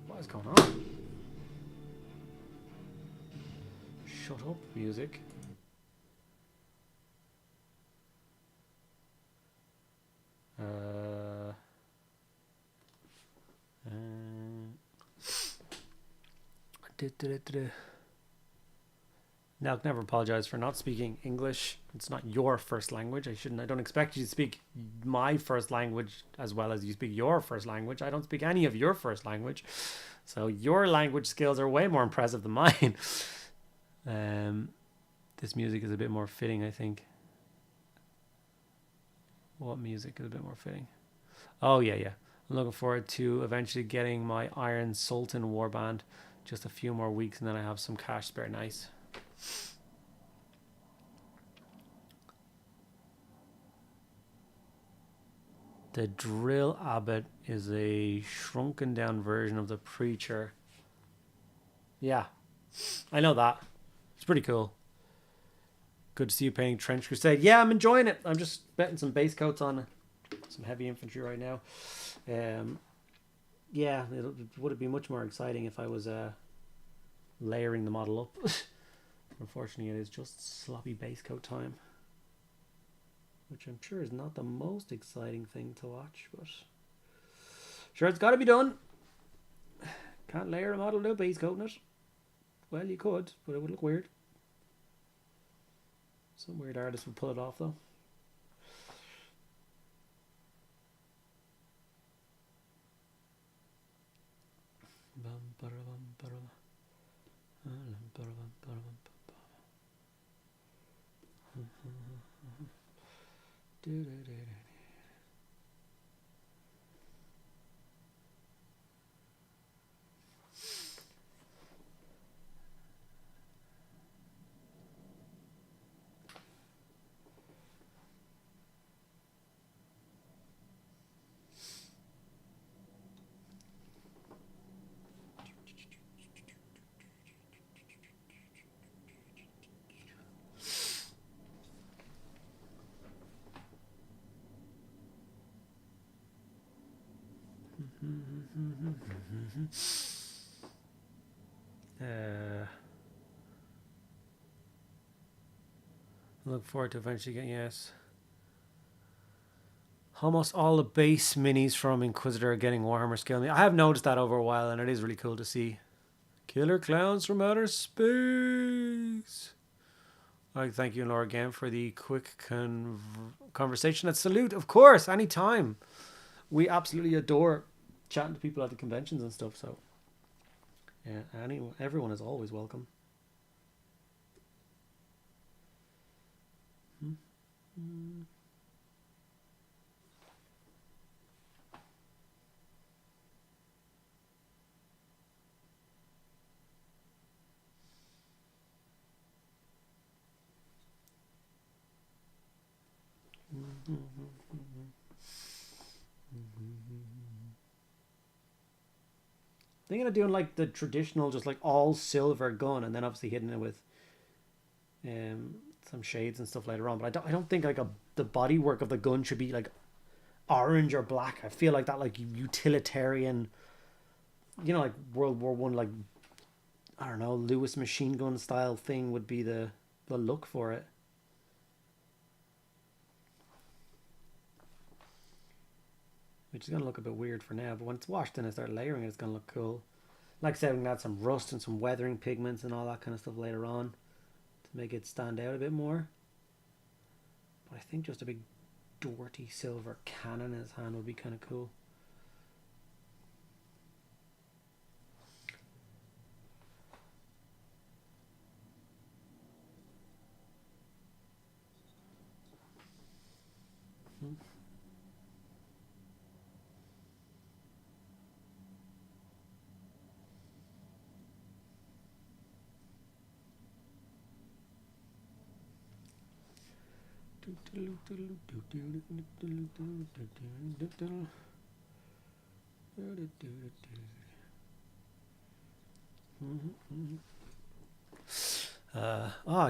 What is going on? Shut up, music. Now, never apologize for not speaking English. It's not your first language. I don't expect you to speak my first language as well as you speak your first language. I don't speak any of your first language. So your language skills are way more impressive than mine. This music is a bit more fitting, I think. What music is a bit more fitting? Oh, yeah. I'm looking forward to eventually getting my Iron Sultan warband. Just a few more weeks and then I have some cash spare. Nice. The Drill Abbot is a shrunken down version of the Preacher. Yeah, I know that. It's pretty cool. Good to see you painting Trench Crusade. Yeah, I'm enjoying it. I'm just betting some base coats on some heavy infantry right now. Yeah, it would have been much more exciting if I was layering the model up. Unfortunately, it is just sloppy base coat time, which I'm sure is not the most exciting thing to watch, but sure, it's got to be done. Can't layer a model without base coating it. Well, you could, but it would look weird. Some weird artist would pull it off, though. Look forward to eventually getting, yes. Almost all the base minis from Inquisitor are getting Warhammer scale. I have noticed that over a while, and it is really cool to see. Killer clowns from outer space. I'd like to thank you, Laura, again for the quick conversation. And salute, of course, anytime. We absolutely adore chatting to people at the conventions and stuff. So, yeah, everyone is always welcome. Thinking of doing like the traditional, just like all silver gun, and then obviously hitting it with some shades and stuff later on. But I don't think like the body work of the gun should be like orange or black. I feel like that like utilitarian, you know, like World War One, like I don't know, Lewis machine gun style thing would be the look for it. Which is going to look a bit weird for now, but when it's washed and I start layering it, it's going to look cool. Like I said, we can add some rust and some weathering pigments and all that kind of stuff later on to make it stand out a bit more. But I think just a big dirty silver cannon in his hand would be kind of cool. Oh,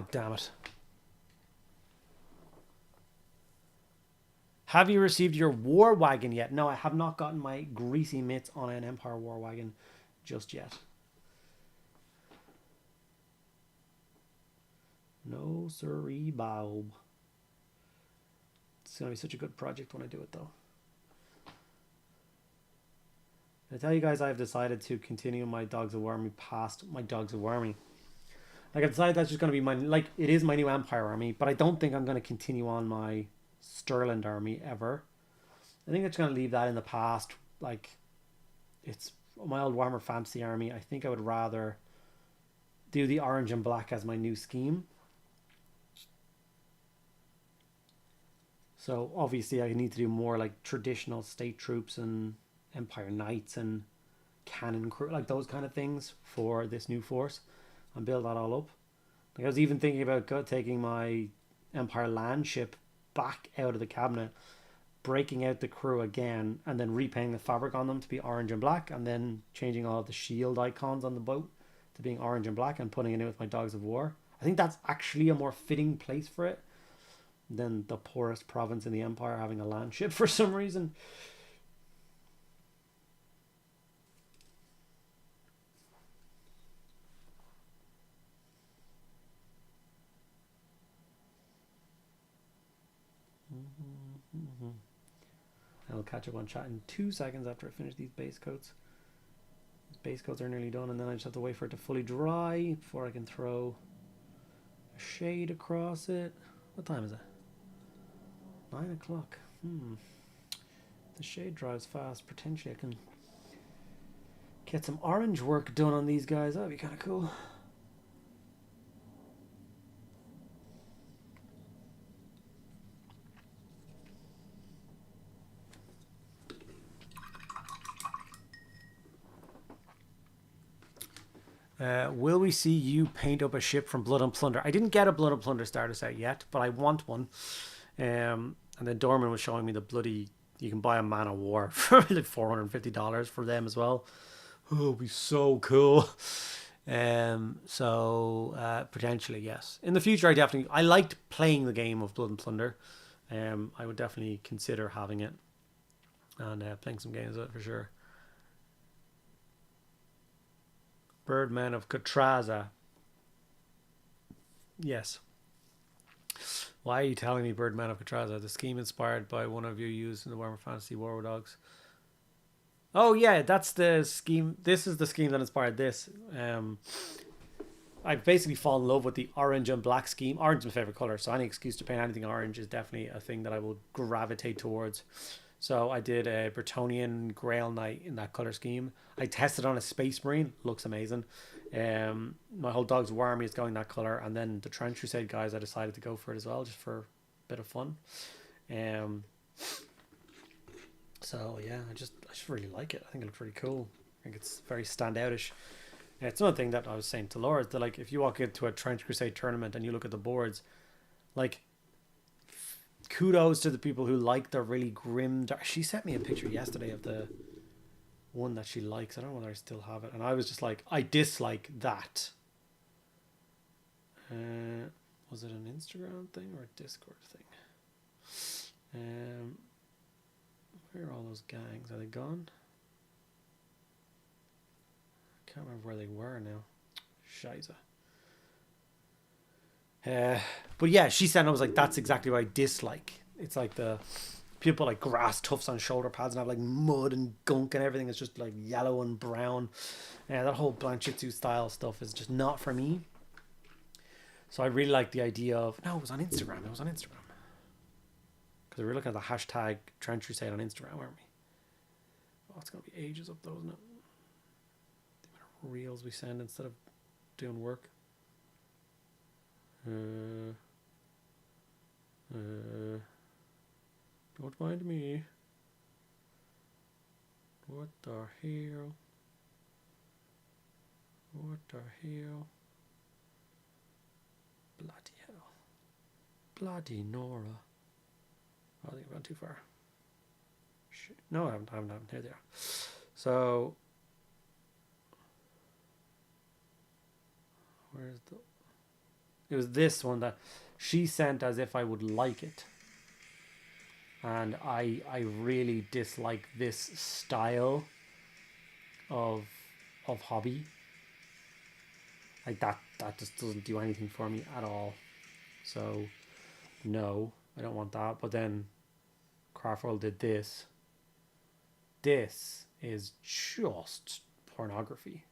damn it. Have you received your war wagon yet? No, I have not gotten my greasy mitts on an Empire war wagon just yet. No siree, Bob. It's going to be such a good project when I do it, though. I tell you guys, I've decided to continue my Dogs of Warmy past my Dogs of Warmy. Like, I decided that's just going to be my, like, it is my new Empire army, but I don't think I'm going to continue on my Stirland army ever. I think I'm just going to leave that in the past. Like, it's my old Warhammer Fantasy army. I think I would rather do the orange and black as my new scheme. So obviously I need to do more like traditional state troops and Empire Knights and cannon crew, like those kind of things for this new force, and build that all up. Like I was even thinking about taking my Empire land ship back out of the cabinet, breaking out the crew again, and then repainting the fabric on them to be orange and black, and then changing all of the shield icons on the boat to being orange and black and putting it in with my Dogs of War. I think that's actually a more fitting place for it than the poorest province in the Empire having a land ship for some reason. I'll catch up on chat in 2 seconds after I finish these base coats. These base coats are nearly done, and then I just have to wait for it to fully dry before I can throw a shade across it. What time is it? 9 o'clock. The shade dries fast. Potentially I can get some orange work done on these guys. That'd be kind of cool. Will we see you paint up a ship from Blood and Plunder? I didn't get a Blood and Plunder starter set yet, but I want one. And then Dorman was showing me the bloody, you can buy a Man of War for like $450 for them as well. Oh, it'd be so cool. Potentially, yes. In the future, I liked playing the game of Blood and Plunder. I would definitely consider having it and playing some games of it for sure. Birdman of Catraza. Yes. Why are you telling me Birdman of Catraza? The scheme inspired by one of you used in the Warhammer Fantasy War Dogs. Oh yeah, that's the scheme. This is the scheme that inspired this. I've basically fallen in love with the orange and black scheme. Orange is my favorite color, so any excuse to paint anything orange is definitely a thing that I will gravitate towards. So I did a Bretonnian Grail Knight in that color scheme. I tested on a Space Marine, looks amazing. My whole Dogs War Army is going that color, and then the Trench Crusade guys, I decided to go for it as well, just for a bit of fun. So yeah, I just really like it. I think it looks really cool. I think it's very standoutish. It's another thing that I was saying to Laura, that like if you walk into a Trench Crusade tournament and you look at the boards, like, kudos to the people who like the really grim dark. She sent me a picture yesterday of the one that she likes. I don't know whether I still have it, and I was just like, I dislike that. Was it an Instagram thing or a Discord thing? Where are all those gangs? Are they gone? I can't remember where they were now. Shiza. But yeah, she said, I was like, that's exactly what I dislike. It's like the people like grass tufts on shoulder pads and have like mud and gunk and everything. It's just like yellow and brown. That whole Blanchitsu style stuff is just not for me. So I really like the idea of, no, it was on Instagram. Because we were looking at the hashtag Trench Crusade on Instagram, weren't we? Oh, it's going to be ages up though, isn't it? The amount of reels we send instead of doing work. Don't mind me. What the hell? What the hell? Bloody hell. Bloody Nora. I think I've gone too far. No, I haven't. Here they are. So, where's the... It was this one that she sent as if I would like it. And I really dislike this style of hobby. Like that just doesn't do anything for me at all. So no, I don't want that. But then Craft World did this. This is just pornography.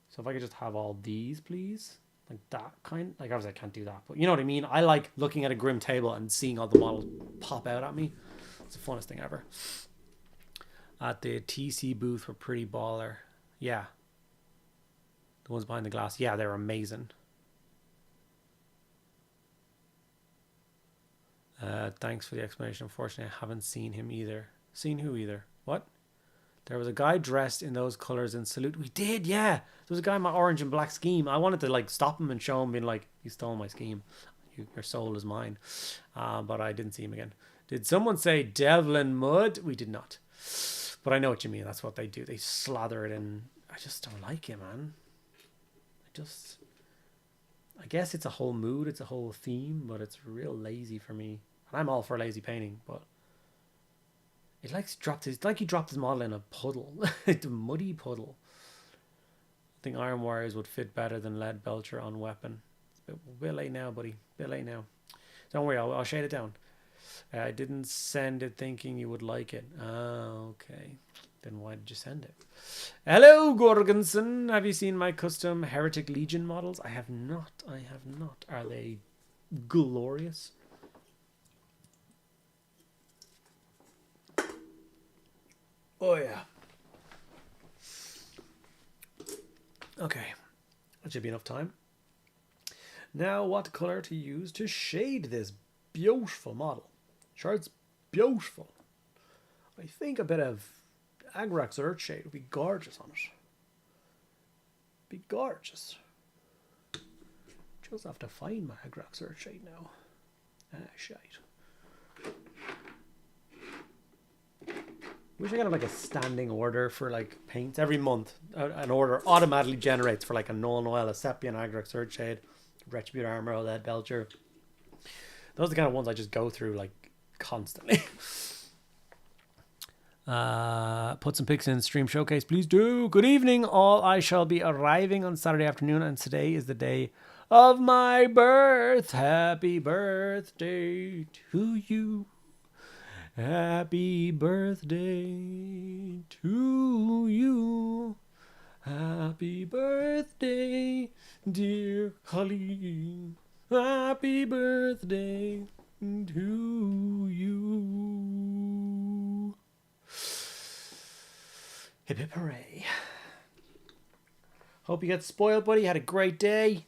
So if I could just have all these, please. Like that kind. Like obviously I can't do that, but you know what I mean. I like looking at a grim table and seeing all the models pop out at me. It's the funnest thing ever. At the TC booth were pretty baller. Yeah. The ones behind the glass. Yeah, they're amazing. Thanks for the explanation. Unfortunately, I haven't seen him either. Seen who either? What? There was a guy dressed in those colors in Salute. We did, yeah. There was a guy in my orange and black scheme. I wanted to like stop him and show him, being like, "You stole my scheme. Your soul is mine." But I didn't see him again. Did someone say Devlin Mud? We did not. But I know what you mean. That's what they do. They slather it in. I just don't like it, man. I guess it's a whole mood. It's a whole theme, but it's real lazy for me. And I'm all for lazy painting, but it's like he dropped his model in a puddle. It's a muddy puddle. I think iron wires would fit better than lead belcher on weapon. It's a bit late now, buddy. Bit late now. Don't worry, I'll shade it down. I didn't send it thinking you would like it. Okay. Then why did you send it? Hello, Gorgonson. Have you seen my custom Heretic Legion models? I have not. Are they glorious? Oh, yeah. Okay. That should be enough time. Now, what color to use to shade this beautiful model? Sure, it's beautiful. I think a bit of Agrax Earthshade would be gorgeous on it. Be gorgeous. Just have to find my Agrax Earthshade now. Shite. Wish I got like a standing order for like paints every month. An order automatically generates for like a Null Noel, a Sepian, Agrax Earthshade, Retribute Armor, Lead Belcher. Those are the kind of ones I just go through like constantly. Put some pics in stream showcase, please do. Good evening all. I shall be arriving on Saturday afternoon, and today is the day of my birth. Happy birthday to you. Happy birthday to you. Happy birthday, dear Holly. Happy birthday to you. Hip hip hooray. Hope you got spoiled, buddy. Had a great day.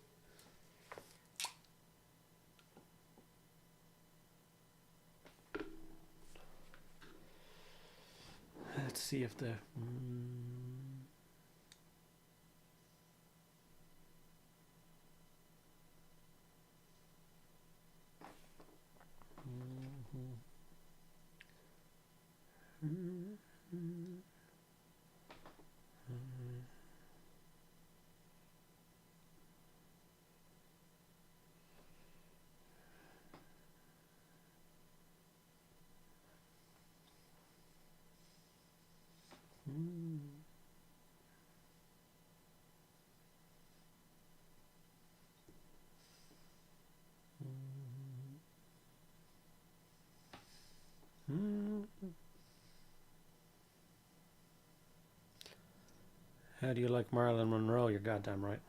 Let's see if the... How do you like Marilyn Monroe? You're goddamn right.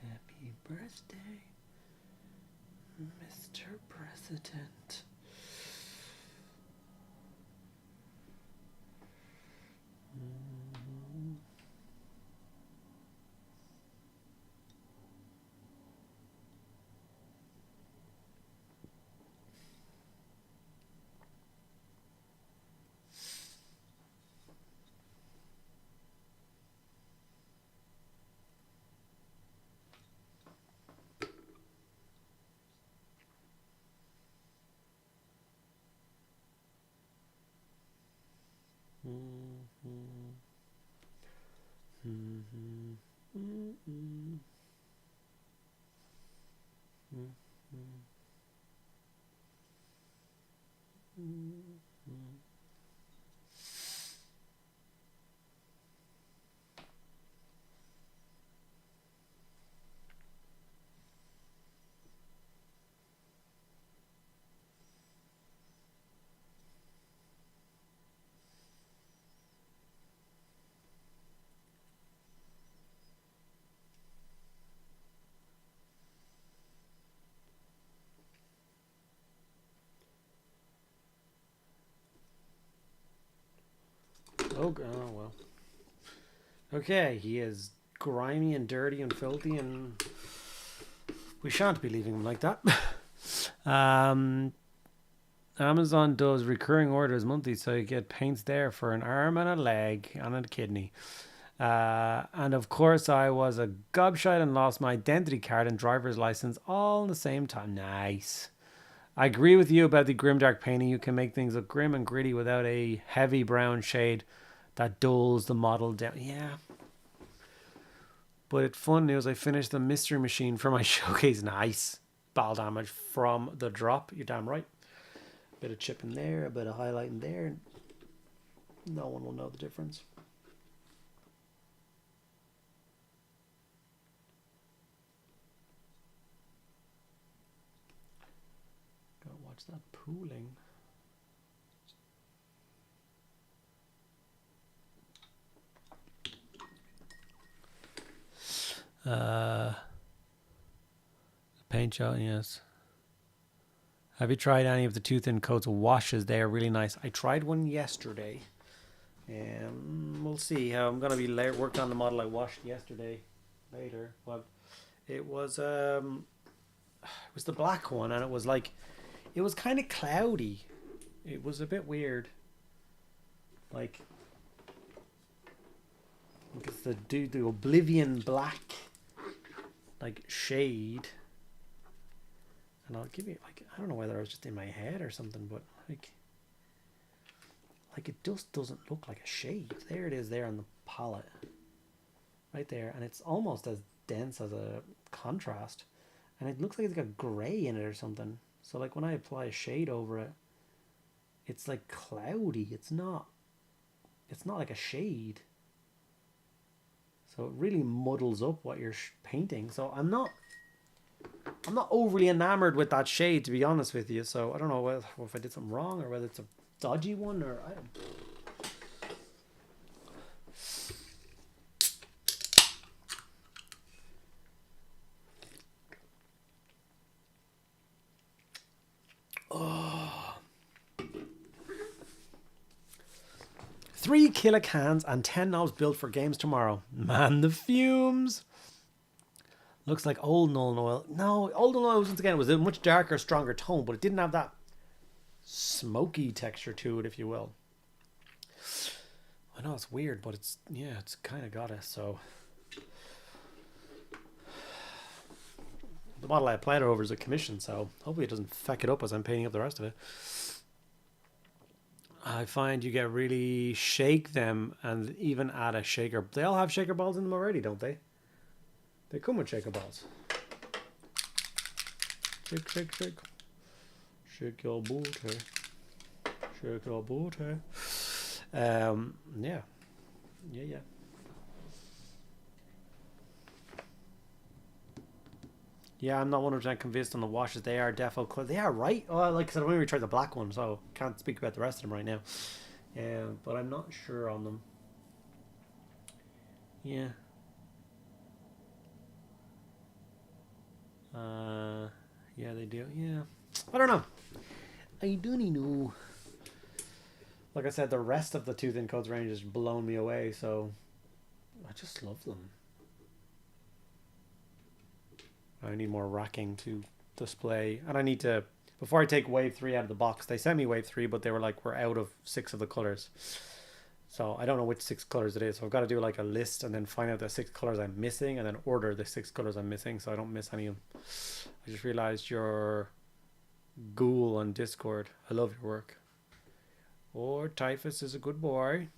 Happy birthday, Mr. President. Oh well. Okay, he is grimy and dirty and filthy, and we shan't be leaving him like that. Amazon does recurring orders monthly, so you get paints there for an arm and a leg and a kidney. And of course, I was a gobshite and lost my identity card and driver's license all in the same time. Nice. I agree with you about the grimdark painting. You can make things look grim and gritty without a heavy brown shade that dulls the model down. Yeah. But it's fun news. I finished the mystery machine for my showcase. Nice. Ball damage from the drop. You're damn right. Bit of chipping there, a bit of highlighting there. No one will know the difference. Gotta watch that pooling. Paint job, yes. Have you tried any of the too thin coats washes? They are really nice. I tried one yesterday. We'll see how I'm gonna be working on the model I washed yesterday later. But it was the black one, and it was kind of cloudy. It was a bit weird. Like it's the oblivion black like shade. And I'll give you I don't know whether I was just in my head or something, but like it just doesn't look like a shade. There it is there on the palette. Right there, and it's almost as dense as a contrast. And it looks like it's got grey in it or something. So like when I apply a shade over it, it's like cloudy. It's not like a shade. So it really muddles up what you're painting. So I'm not overly enamored with that shade, to be honest with you. So I don't know if I did something wrong or whether it's a dodgy one or I don't. Oh. 3 killer cans and 10 knobs built for games tomorrow. Man, the fumes. Looks like old Nuln Oil. No, old Nuln Oil, once again, it was a much darker, stronger tone, but it didn't have that smoky texture to it, if you will. I know it's weird, but it's kind of got it. So the model I applied it over is a commission, so hopefully it doesn't feck it up as I'm painting up the rest of it. I find you get really shake them and even add a shaker. They all have shaker balls in them already, don't they? They come with shaker balls. Shake, shake, shake. Shake your booty. Shake your booty. Yeah. Yeah. Yeah, I'm not 100% convinced on the washes. They are defo. They are right. Oh, like I said, I've only tried the black one, so can't speak about the rest of them right now. But I'm not sure on them. Yeah. Yeah, they do. Yeah. I don't know. I don't know. Like I said, the rest of the Too Thin Coats range has blown me away, so I just love them. I need more racking to display, and I need to, before I take wave 3 out of the box, they sent me wave 3, but they were like, we're out of 6 of the colors. So I don't know which 6 colors it is. So I've got to do like a list and then find out the 6 colors I'm missing and then order the 6 colors I'm missing so I don't miss any of them. I just realized your ghoul on Discord. I love your work. Or Typhus is a good boy.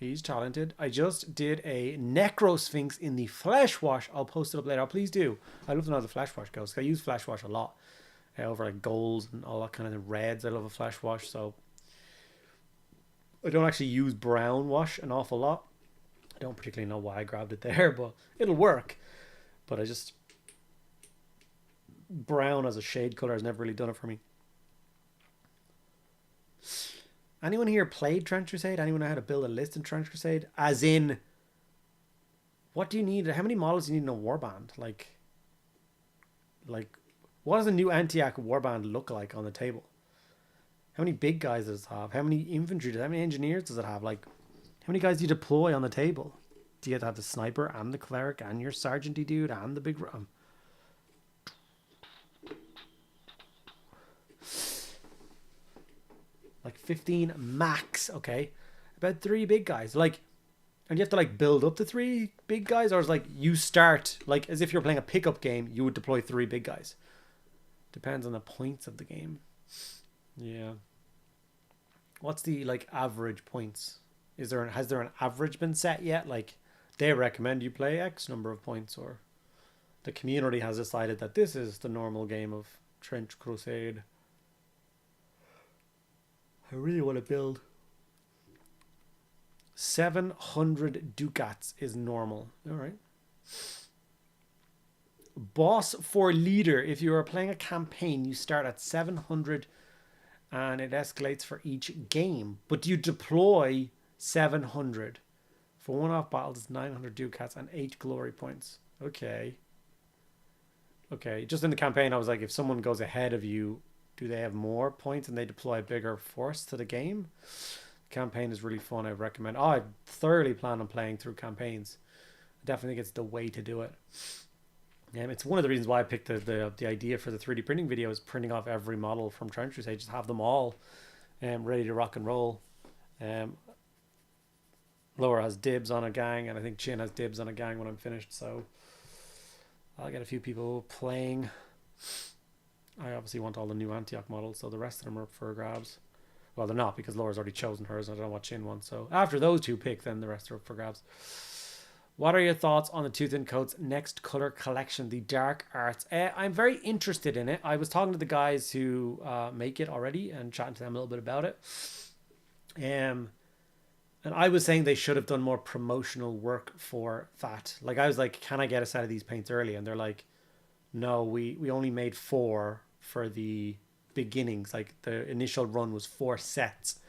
He's talented. I just did a Necro Sphinx in the Flesh Wash. I'll post it up later. Please do. I'd love to know how the Flesh Wash goes. I use Flesh Wash a lot. Over like golds and all that kind of reds. I love a Flesh Wash. So I don't actually use brown wash an awful lot. I don't particularly know why I grabbed it there, but it'll work. But I just... brown as a shade color has never really done it for me. Anyone here played Trench Crusade? Anyone know how to build a list in Trench Crusade? As in, what do you need? How many models do you need in a warband? Like, what does a new Antioch warband look like on the table? How many big guys does it have? How many infantry? How many engineers does it have? Like, how many guys do you deploy on the table? Do you have to have the sniper and the cleric and your sergeanty dude and the big ram? Like 15 max, okay? About 3 big guys. Like, and you have to like build up to 3 big guys, or is like you start like as if you're playing a pickup game, you would deploy 3 big guys. Depends on the points of the game. Yeah. What's the like average points? Has there an average been set yet? Like they recommend you play X number of points, or the community has decided that this is the normal game of Trench Crusade. I really want to build. 700 ducats is normal. All right. Boss for leader. If you are playing a campaign, you start at 700 and it escalates for each game. But you deploy 700. For one-off battles, it's 900 ducats and 8 glory points. Okay. Okay. Just in the campaign, I was like, if someone goes ahead of you, do they have more points and they deploy a bigger force to the game? The campaign is really fun. I recommend. I thoroughly plan on playing through campaigns. I definitely think it's the way to do it. It's one of the reasons why I picked the idea for the 3D printing video is printing off every model from Trench Crusade. Just have them all ready to rock and roll. Laura has dibs on a gang, and I think Chin has dibs on a gang when I'm finished. So I'll get a few people playing. I obviously want all the new Antioch models, so the rest of them are up for grabs. Well, they're not, because Laura's already chosen hers. I don't know what Chin wants. So after those 2 pick, then the rest are up for grabs. What are your thoughts on the Tooth and Coat's next color collection, the Dark Arts? I'm very interested in it. I was talking to the guys who make it already and chatting to them a little bit about it. And I was saying they should have done more promotional work for that. Like, I was like, can I get a set of these paints early? And they're like, no, we only made 4 for the beginnings. Like, the initial run was 4 sets.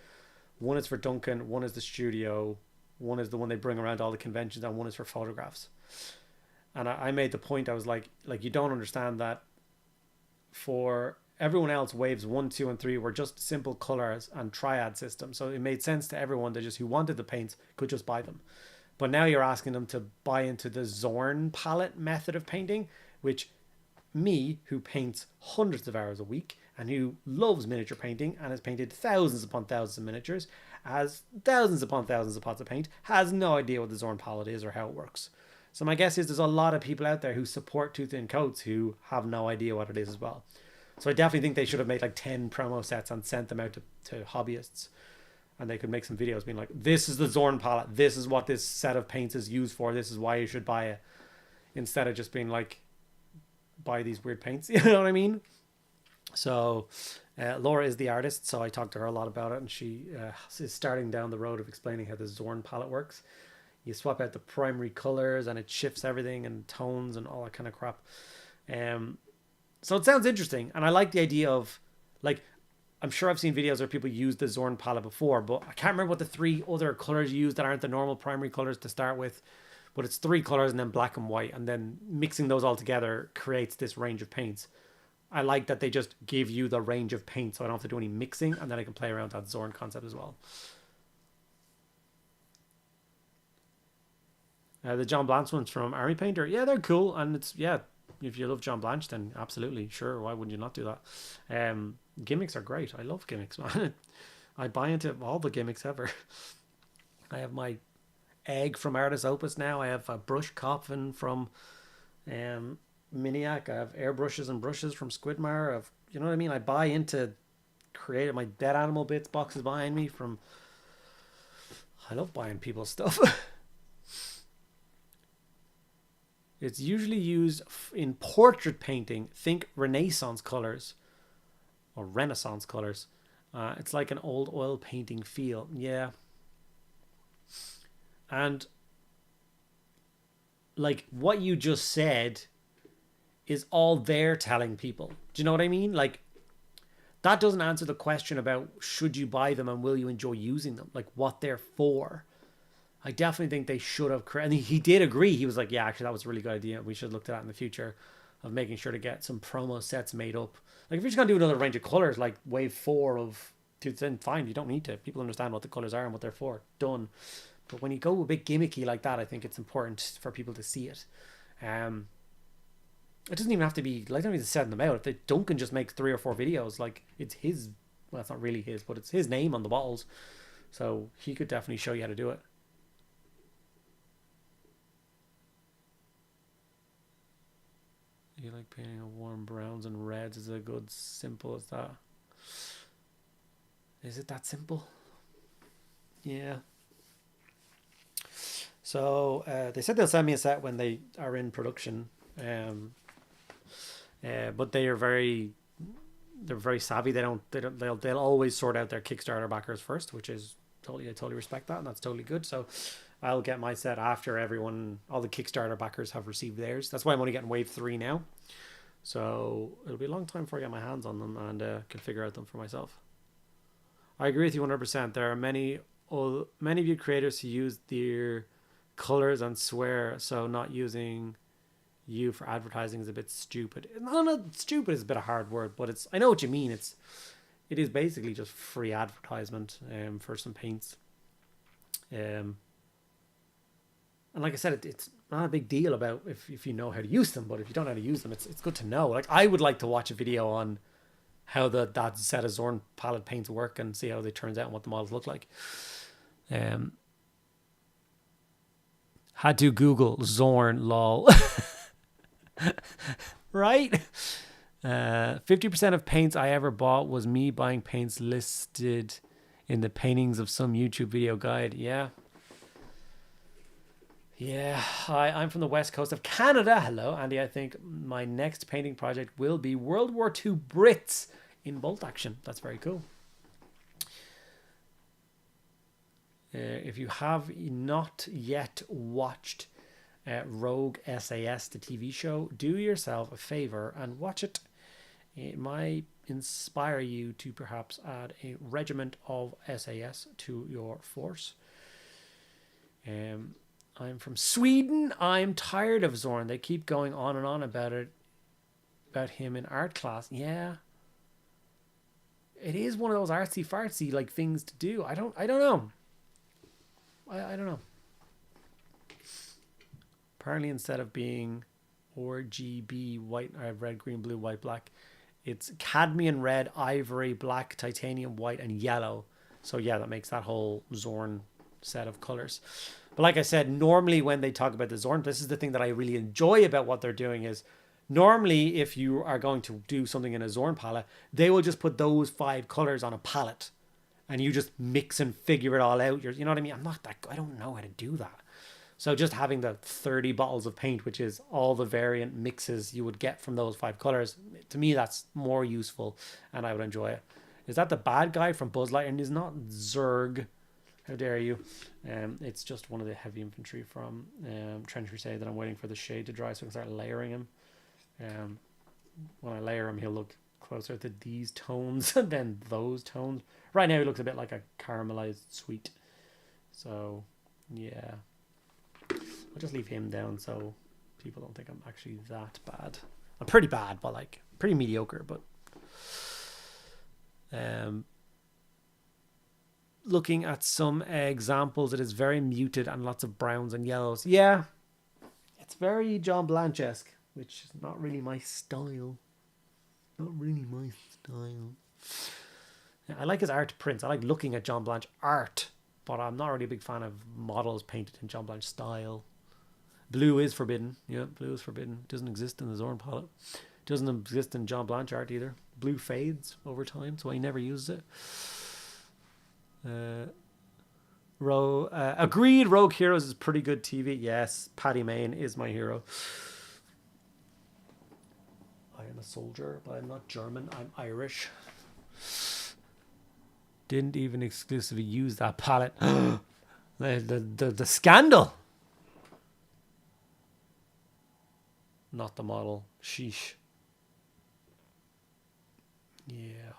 One is for Duncan, one is the studio, one is the one they bring around all the conventions, and one is for photographs. And I made the point, I was like, you don't understand that for everyone else, waves 1, 2, and 3 were just simple colors and triad systems. So it made sense to everyone that just who wanted the paints could just buy them. But now you're asking them to buy into the Zorn palette method of painting, which me, who paints hundreds of hours a week and who loves miniature painting and has painted thousands upon thousands of miniatures, has thousands upon thousands of pots of paint, has no idea what the Zorn palette is or how it works. So my guess is there's a lot of people out there who support Tooth and Coats who have no idea what it is as well. So I definitely think they should have made like 10 promo sets and sent them out to hobbyists. And they could make some videos being like, this is the Zorn palette. This is what this set of paints is used for. This is why you should buy it. Instead of just being like, buy these weird paints. You know what I mean? So Laura is the artist. So I talked to her a lot about it. And she is starting down the road of explaining how the Zorn palette works. You swap out the primary colors and it shifts everything and tones and all that kind of crap. So it sounds interesting. And I like the idea of, like, I'm sure I've seen videos where people use the Zorn palette before, but I can't remember what the 3 other colors you use that aren't the normal primary colors to start with. But it's 3 colors and then black and white. And then mixing those all together creates this range of paints. I like that they just give you the range of paint so I don't have to do any mixing. And then I can play around with that Zorn concept as well. The John Blanche ones from Army Painter. Yeah, they're cool. And it's, yeah, if you love John Blanche, then absolutely, sure. Why wouldn't you not do that? Gimmicks are great. I love gimmicks, man. I buy into all the gimmicks ever. I have my egg from Artis Opus now. I have a brush coffin from Miniac. I have airbrushes and brushes from Squidmar. You know what I mean? I buy into creative. My dead animal bits box is behind me from I love buying people's stuff. It's usually used in portrait painting. Think Renaissance colors or Renaissance colors. It's like an old oil painting feel. Yeah. And like what you just said is all they're telling people. Do you know what I mean? Like that doesn't answer the question about should you buy them and will you enjoy using them? Like what they're for. I definitely think they should have. And he did agree. He was like, yeah, actually, that was a really good idea. We should look at that in the future of making sure to get some promo sets made up. Like, if you're just going to do another range of colors, like wave 4 of, then fine, you don't need to. People understand what the colors are and what they're for. Done. But when you go a bit gimmicky like that, I think it's important for people to see it. It doesn't even have to be, like, I don't need to send them out. If Duncan just makes 3 or 4 videos, like, it's his, well, it's not really his, but it's his name on the bottles. So he could definitely show you how to do it. You like painting a warm browns and reds? Is it good, simple as that? Is it that simple? Yeah. So they said they'll send me a set when they are in production. But they're very savvy. They'll always sort out their Kickstarter backers first, which is I totally respect that, and that's totally good. So I'll get my set after all the Kickstarter backers have received theirs. That's why I'm only getting wave 3 now. So it'll be a long time before I get my hands on them and can figure out them for myself. I agree with you 100%. There are many of you creators who use their colors and swear, so not using you for advertising is a bit stupid. No, not stupid is a bit of a hard word, but I know what you mean. It is basically just free advertisement for some paints. And like I said, it's not a big deal about if you know how to use them, but if you don't know how to use them, it's good to know. Like I would like to watch a video on how that set of Zorn palette paints work and see how they turns out and what the models look like. Had to Google Zorn lol. Right? 50% of paints I ever bought was me buying paints listed in the paintings of some YouTube video guide. Yeah. Hi, I'm from the west coast of Canada. Hello, Andy. I think my next painting project will be World War II Brits in bolt action. That's very cool. If you have not yet watched Rogue SAS, the TV show, do yourself a favor and watch it. It might inspire you to perhaps add a regiment of SAS to your force. I'm from Sweden. I'm tired of Zorn. They keep going on and on about him in art class. Yeah. It is one of those artsy fartsy like things to do. I don't know. I don't know. Apparently instead of being RGB white, red, green, blue, white, black, it's cadmium red, ivory, black, titanium, white, and yellow. So yeah, that makes that whole Zorn set of colors. But like I said, normally when they talk about the Zorn, this is the thing that I really enjoy about what they're doing is normally if you are going to do something in a Zorn palette, they will just put those 5 colors on a palette and you just mix and figure it all out. You know what I mean? I don't know how to do that. So just having the 30 bottles of paint, which is all the variant mixes you would get from those 5 colors, to me that's more useful and I would enjoy it. Is that the bad guy from Buzz Lightyear? And it's not Zurg. How dare you? It's just one of the heavy infantry from Trench Crusade that I'm waiting for the shade to dry so I can start layering him. When I layer him, he'll look closer to these tones than those tones. Right now, he looks a bit like a caramelized sweet. So, yeah. I'll just leave him down so people don't think I'm actually that bad. I'm pretty bad, but like pretty mediocre. But looking at some examples, it is very muted and lots of browns and yellows. Yeah, it's very John Blanche-esque, which is not really my style. Not really my style. Yeah, I like his art prints. I like looking at John Blanche art, but I'm not really a big fan of models painted in John Blanche style. Blue is forbidden. Yeah, blue is forbidden. It doesn't exist in the Zorn palette. It doesn't exist in John Blanche art either. Blue fades over time, so he never uses it. Agreed, Rogue Heroes is pretty good TV. Yes, Paddy Mayne is my hero. I am a soldier, but I'm not German. I'm Irish. Didn't even exclusively use that palette. the scandal. Not the model. Sheesh. Yeah.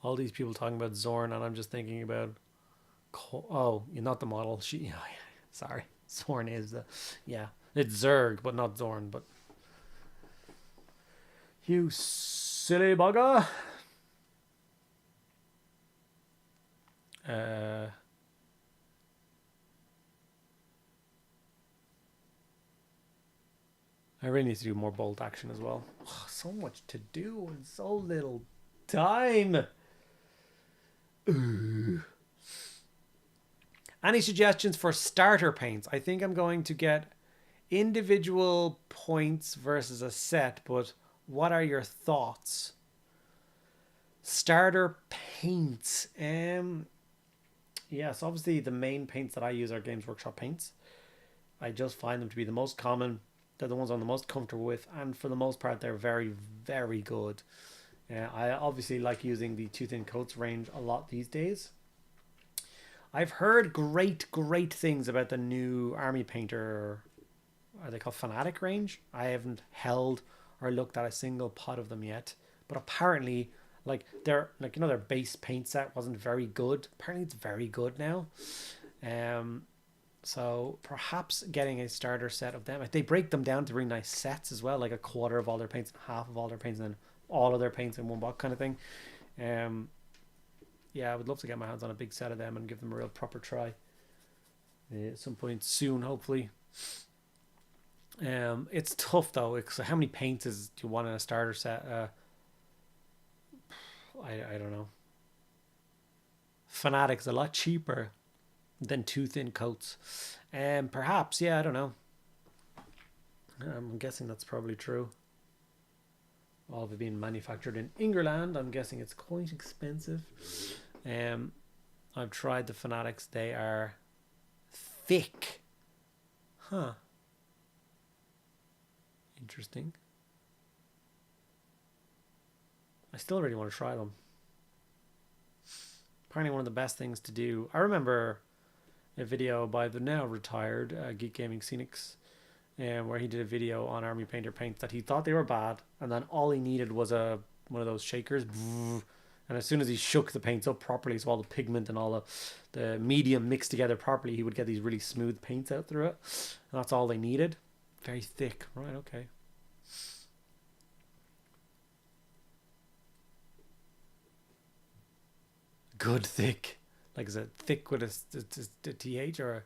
All these people talking about Zorn, and I'm just thinking about... Oh, you're not the model. Sorry. Zorn is the... Yeah. It's Zerg, but not Zorn, but... You silly bugger. I really need to do more bolt action as well. Oh, so much to do in so little time. Ooh. Any suggestions for starter paints? I think I'm going to get individual points versus a set, but what are your thoughts? Starter paints. Yes, obviously the main paints that I use are Games Workshop paints. I just find them to be the most common. They're the ones I'm the most comfortable with, and for the most part, they're very, very good. I obviously like using the Too Thin Coats range a lot these days. I've heard great things about the new Army Painter, are they called Fanatic range? I haven't held or looked at a single pot of them yet, but apparently, their base paint set wasn't very good. Apparently, it's very good now. So perhaps getting a starter set of them. They break them down to really nice sets as well, like a quarter of all their paints, half of all their paints, and then all of their paints in one box kind of thing. Yeah, I would love to get my hands on a big set of them and give them a real proper try at some point soon, hopefully. It's tough though, because how many paints do you want in a starter set? I don't know. Fanatic's a lot cheaper than Too Thin Coats. Perhaps, yeah, I don't know. I'm guessing that's probably true. All of it being manufactured in England, I'm guessing it's quite expensive. I've tried the Fanatics. They are thick. Huh. Interesting. I still really want to try them. Apparently one of the best things to do. I remember a video by the now retired Geek Gaming Scenics, where he did a video on Army Painter paints that he thought they were bad, and then all he needed was one of those shakers, and as soon as he shook the paints up properly, so all the pigment and all the medium mixed together properly, he would get these really smooth paints out through it, and that's all they needed. Very thick. Right, okay. Good thick. Like, is it thick with a TH or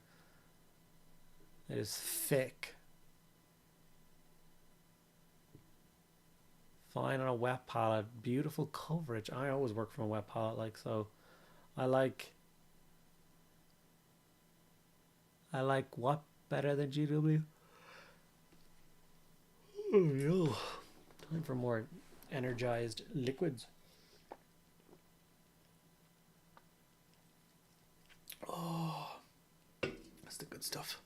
it is thick? Fine on a wet palette. Beautiful coverage. I always work from a wet palette, so I like what better than GW? Oh no. Time for more energized liquids. Oh, that's the good stuff.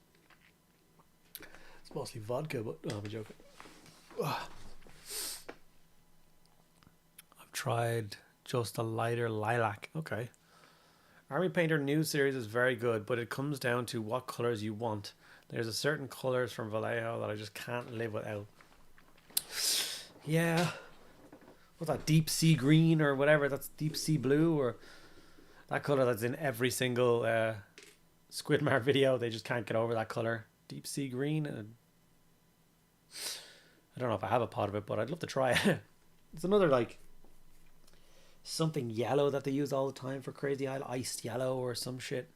It's mostly vodka, but no, I'm joking. I've tried just a lighter lilac. Okay. Army Painter new series is very good, but it comes down to what colors you want. There's a certain colors from Vallejo that I just can't live without. Yeah. What's that? Deep sea green or whatever. That's deep sea blue or that color that's in every single Squidmar video. They just can't get over that color. Deep sea green. I don't know if I have a pot of it, but I'd love to try it. It's another something yellow that they use all the time for Crazy Isle. Iced yellow or some shit.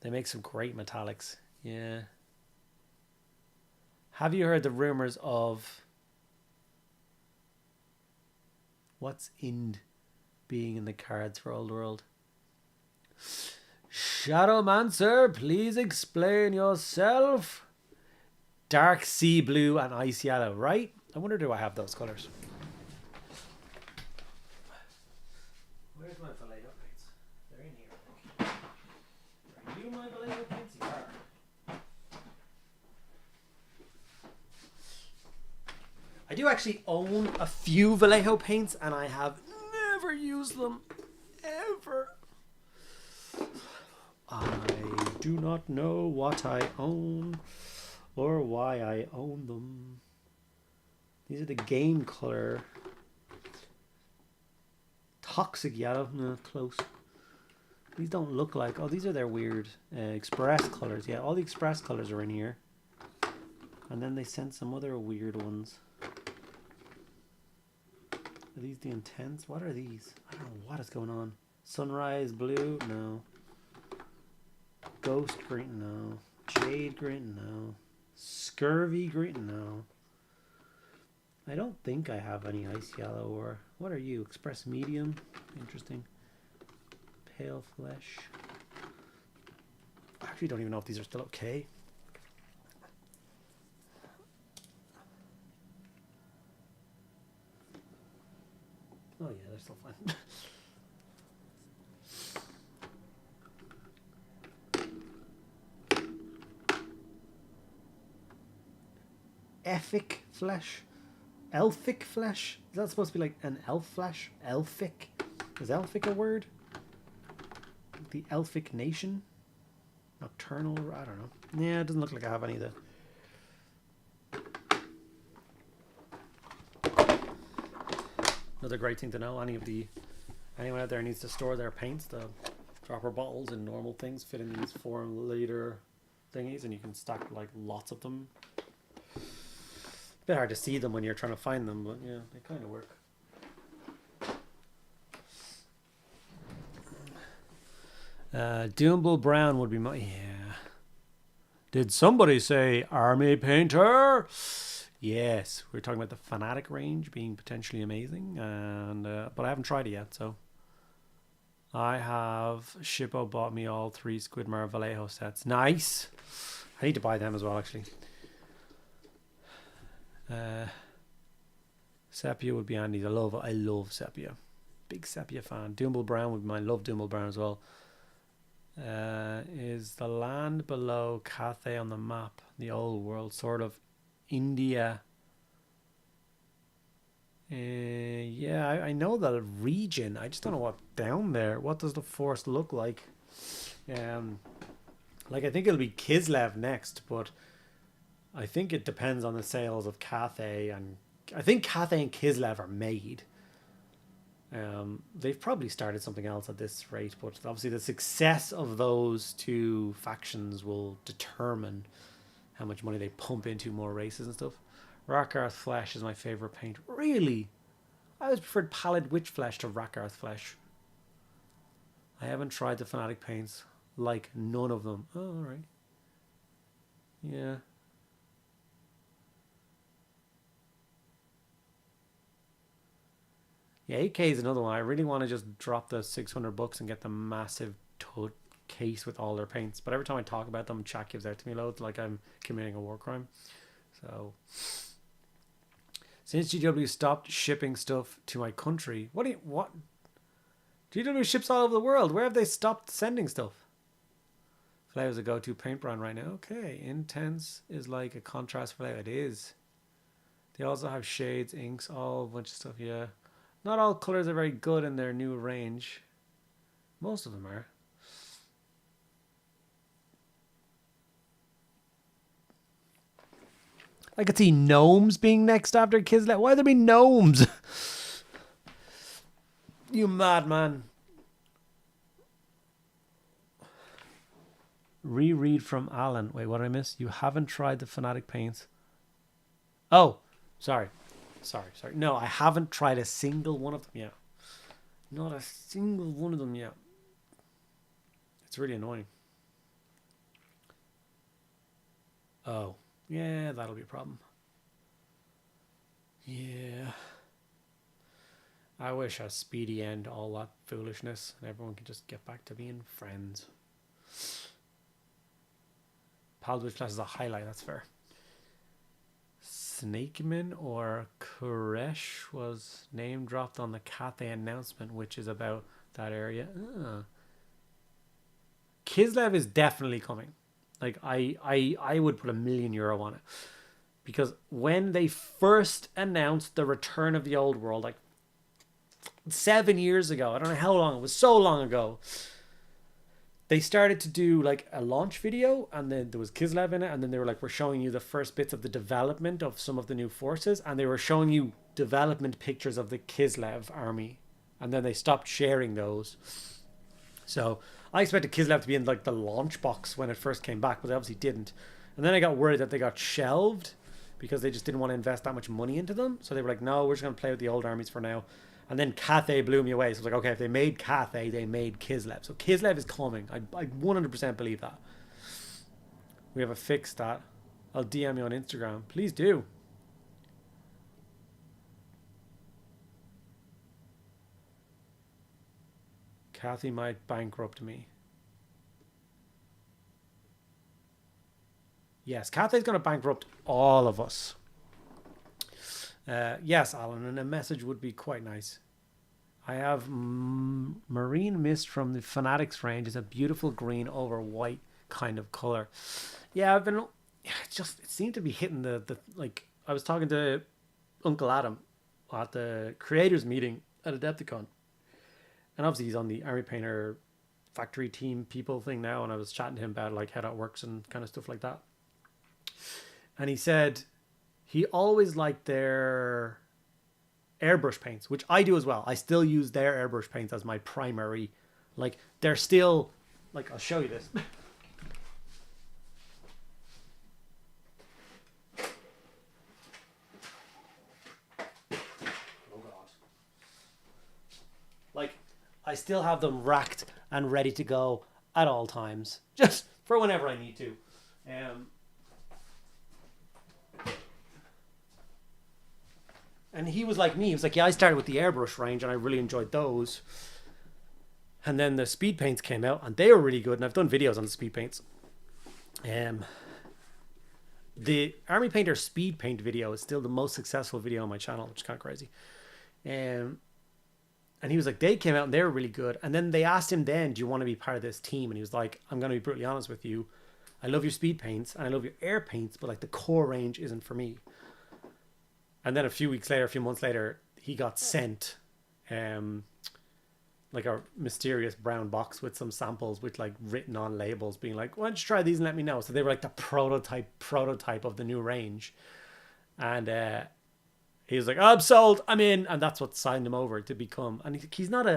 They make some great metallics. Yeah. Have you heard the rumors of what's in being in the cards for Old World? Shadowmancer, please explain yourself. Dark sea blue and ice yellow, right? I wonder, do I have those colors? Where's my Vallejo paints? They're in I do actually own a few Vallejo paints, and I have never used them ever. I do not know what I own or why I own them. These are the game color. Toxic yellow. No, close. These don't look like... Oh, these are their weird express colors. Yeah, all the express colors are in here. And then they sent some other weird ones. Are these the intense? What are these? I don't know what is going on. Sunrise blue? No. Ghost green? No. Jade green? No. Scurvy green? No. I don't think I have any ice yellow or... What are you? Express medium? Interesting. Pale flesh. I actually don't even know if these are still okay. Oh yeah, they're still fine. Elfic flesh. Elfic flesh? Is that supposed to be like an elf flesh? Elfic? Is elfic a word? The Elfic nation? Nocturnal? I don't know. Yeah, it doesn't look like I have any of that. Another great thing to know, anyone out there needs to store their paints, the dropper bottles and normal things fit in these 4-liter thingies, and you can stack like lots of them. A bit hard to see them when you're trying to find them, but yeah, they kind of work. Doomable Brown would be my... Yeah. Did somebody say army painter? Yes. We're talking about the Fanatic range being potentially amazing. And but I haven't tried it yet, so... I have... Shippo bought me all 3 Squidmar Vallejo sets. Nice! I need to buy them as well, actually. Sepia would be handy. I love Sepia. Big Sepia fan. Doomable Brown would be mine. Love Doomable Brown as well. Is the land below Cathay on the map, the old world, sort of India? Yeah, I know the region. I just don't know what down there. What does the forest look like? Like I think it'll be Kislev next, but I think it depends on the sales of Cathay, and I think Cathay and Kislev are made. They've probably started something else at this rate, but obviously the success of those 2 factions will determine how much money they pump into more races and stuff. Rackarth Flesh is my favourite paint. Really? I always preferred Pallid Witch Flesh to Rackarth Flesh. I haven't tried the Fanatic paints. Like none of them. Oh, alright. Yeah. Yeah, 8K is another one. I really want to just drop the $600 and get the massive case with all their paints. But every time I talk about them, chat gives out to me loads, like I'm committing a war crime. So, since GW stopped shipping stuff to my country, what? GW ships all over the world. Where have they stopped sending stuff? Vallejo is a go-to paint brand right now. Okay, Intense is like a contrast Vallejo. It is. They also have shades, inks, all a bunch of stuff. Yeah. Not all colors are very good in their new range. Most of them are. I could see gnomes being next after Kislev. Why there be gnomes? You madman. Reread from Alan. Wait, what did I miss? You haven't tried the Fanatic paints. Oh, sorry. Sorry. No, I haven't tried a single one of them yet. Not a single one of them yet. It's really annoying. Oh, yeah, that'll be a problem. Yeah. I wish a speedy end to all that foolishness and everyone can just get back to being friends. Paldwich Flash is a highlight, that's fair. Snakeman or Koresh was name dropped on the Cathay announcement, which is about that area. Kislev is definitely coming. Like I would put €1,000,000 on it. because when they first announced the return of the old world, like 7 years ago, I don't know how long, it was so long ago, they started to do like a launch video, and then there was Kislev in it, and then they were like, we're showing you the first bits of the development of some of the new forces, and they were showing you development pictures of the Kislev army, and then they stopped sharing those. So I expected Kislev to be in like the launch box when it first came back, but they obviously didn't. And then I got worried that they got shelved because they just didn't want to invest that much money into them. So they were like, no, we're just going to play with the old armies for now. And then Cathay blew me away. So I was like, okay, if they made Cathay, they made Kislev. So Kislev is coming. I 100% believe that. We have a fix that. I'll DM you on Instagram. Please do. Kathy might bankrupt me. Yes, Cathay's going to bankrupt all of us. Yes, Alan, and a message would be quite nice. I have Marine Mist from the Fanatics range. It's a beautiful green over white kind of color. Yeah, I've been. It seemed to be hitting the like. I was talking to Uncle Adam at the creators meeting at Adepticon, and obviously he's on the Army Painter factory team people thing now. And I was chatting to him about like how that works and kind of stuff like that. And he said he always liked their airbrush paints, which I do as well. I still use their airbrush paints as my primary. Like, they're still, like, I'll show you this. Oh God. Like, I still have them racked and ready to go at all times, just for whenever I need to. And he was like me. He was like, yeah, I started with the airbrush range and I really enjoyed those. And then the speed paints came out and they were really good. And I've done videos on the speed paints. The Army Painter speed paint video is still the most successful video on my channel, which is kind of crazy. And he was like, they came out and they were really good. And then they asked him then, do you want to be part of this team? And he was like, I'm going to be brutally honest with you. I love your speed paints and I love your air paints, but like the core range isn't for me. And then a few months later, he got sent like a mysterious brown box with some samples with like written on labels being like, why don't you try these and let me know? So they were like the prototype of the new range. And he was like, oh, I'm sold, I'm in. And that's what signed him over to become. And he's not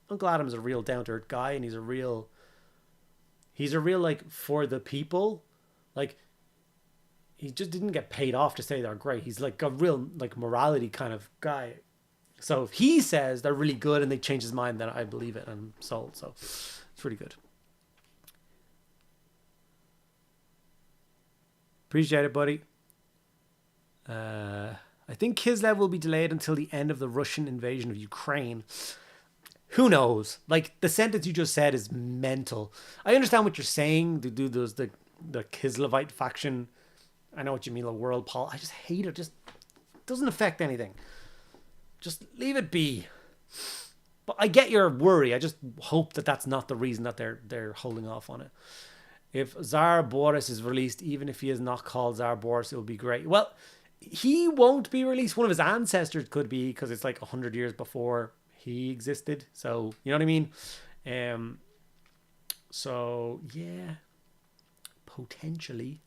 Uncle Adam's a real down-to-earth guy, and he's a real like for the people. Like, he just didn't get paid off to say they're great. He's like a real like morality kind of guy. So if he says they're really good and they change his mind, then I believe it and I'm sold. So it's pretty good. Appreciate it, buddy. I think Kislev will be delayed until the end of the Russian invasion of Ukraine. Who knows? Like, the sentence you just said is mental. I understand what you're saying. The Kislevite faction. I know what you mean, the world I just hate it. Just doesn't affect anything. Just leave it be. But I get your worry. I just hope that that's not the reason that they're holding off on it. If Tsar Boris is released, even if he is not called Tsar Boris, it will be great. Well, he won't be released. One of his ancestors could be, because it's like 100 years before he existed. So, you know what I mean? So, yeah. Potentially.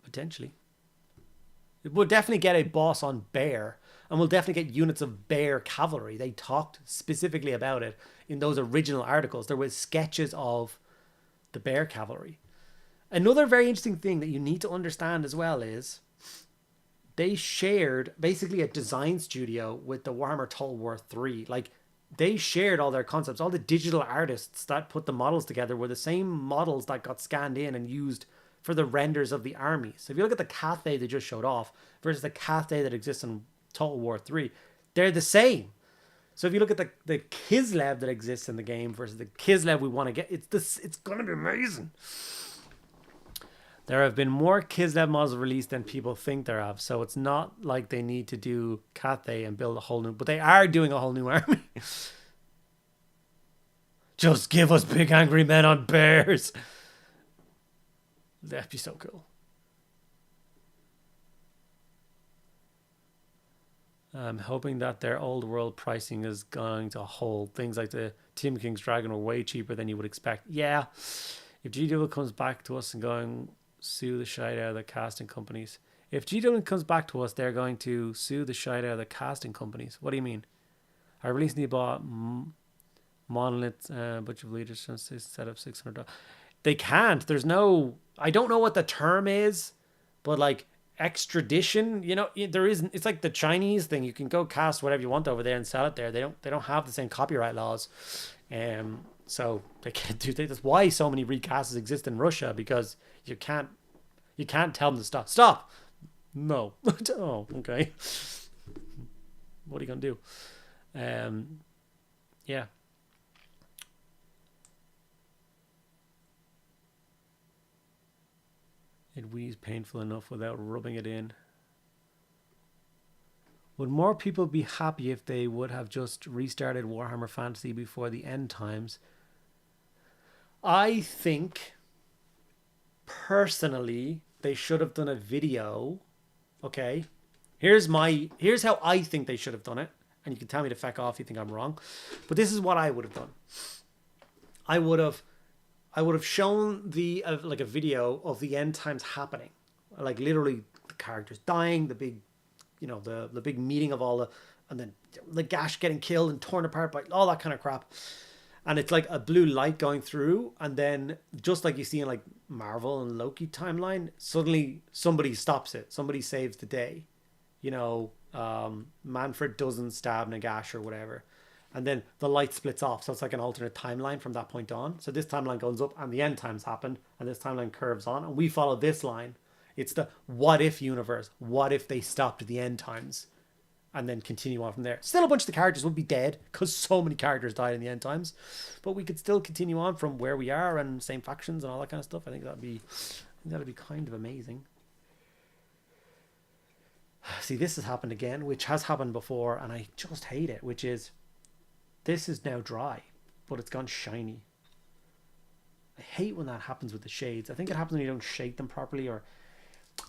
Potentially. We'll definitely get a boss on Bear, and we'll definitely get units of Bear cavalry. They talked specifically about it in those original articles. There was sketches of the Bear cavalry. Another very interesting thing that you need to understand as well is they shared basically a design studio with the Warhammer Total War 3. Like, they shared all their concepts. All the digital artists that put the models together were the same models that got scanned in and used for the renders of the army. So if you look at the Cathay they just showed off versus the Cathay that exists in Total War 3, they're the same. So if you look at the Kislev that exists in the game versus the Kislev we want to get, it's going to be amazing. There have been more Kislev models released than people think there have. So it's not like they need to do Cathay and build a whole new... But they are doing a whole new army. Just give us big angry men on bears. That'd be so cool. I'm hoping that their old world pricing is going to hold. Things like the Team King's Dragon are way cheaper than you would expect. Yeah, if GW comes back to us and going sue the shite out of the casting companies. If GW comes back to us, they're going to sue the shite out of the casting companies. What do you mean? I recently bought Monolith, bunch of leaders instead of $600. They can't. There's no. I don't know what the term is, but like extradition, you know, there isn't. It's like the Chinese thing. You can go cast whatever you want over there and sell it there. They don't have the same copyright laws, so they can't do that. That's why so many recasts exist in Russia, because you can't tell them to stop. Stop. No. Oh, okay. What are you gonna do? Yeah. It wheeze painful enough without rubbing it in. Would more people be happy if they would have just restarted Warhammer Fantasy before the end times? I think, personally, they should have done a video. Okay, here's how I think they should have done it, and you can tell me to feck off if you think I'm wrong. But this is what I would have done. I would have shown the like a video of the end times happening, like literally the characters dying, the big, you know, the big meeting of all the, and then the Gash getting killed and torn apart by all that kind of crap. And it's like a blue light going through, and then just like you see in like Marvel and Loki timeline, suddenly somebody stops it. Somebody saves the day. You know, Manfred doesn't stab Nagash or whatever. And then the light splits off. So it's like an alternate timeline from that point on. So this timeline goes up and the end times happen, and this timeline curves on, and we follow this line. It's the what if universe. What if they stopped at the end times and then continue on from there? Still a bunch of the characters would be dead because so many characters died in the end times, but we could still continue on from where we are and same factions and all that kind of stuff. I think that'd be kind of amazing. See, this has happened again, which has happened before, and I just hate it, which is this is now dry, but it's gone shiny. I hate when that happens with the shades. I think it happens when you don't shade them properly, or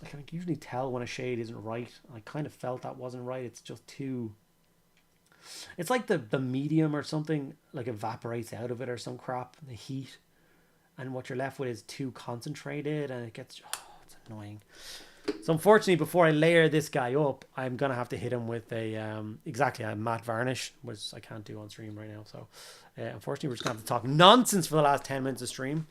I can usually tell when a shade isn't right. I kind of felt that wasn't right. It's just too... It's like the medium or something, like evaporates out of it or some crap, the heat. And what you're left with is too concentrated, and it gets... Oh, it's annoying. So unfortunately, before I layer this guy up, I'm going to have to hit him with a matte varnish, which I can't do on stream right now. So unfortunately, we're just going to have to talk nonsense for the last 10 minutes of stream.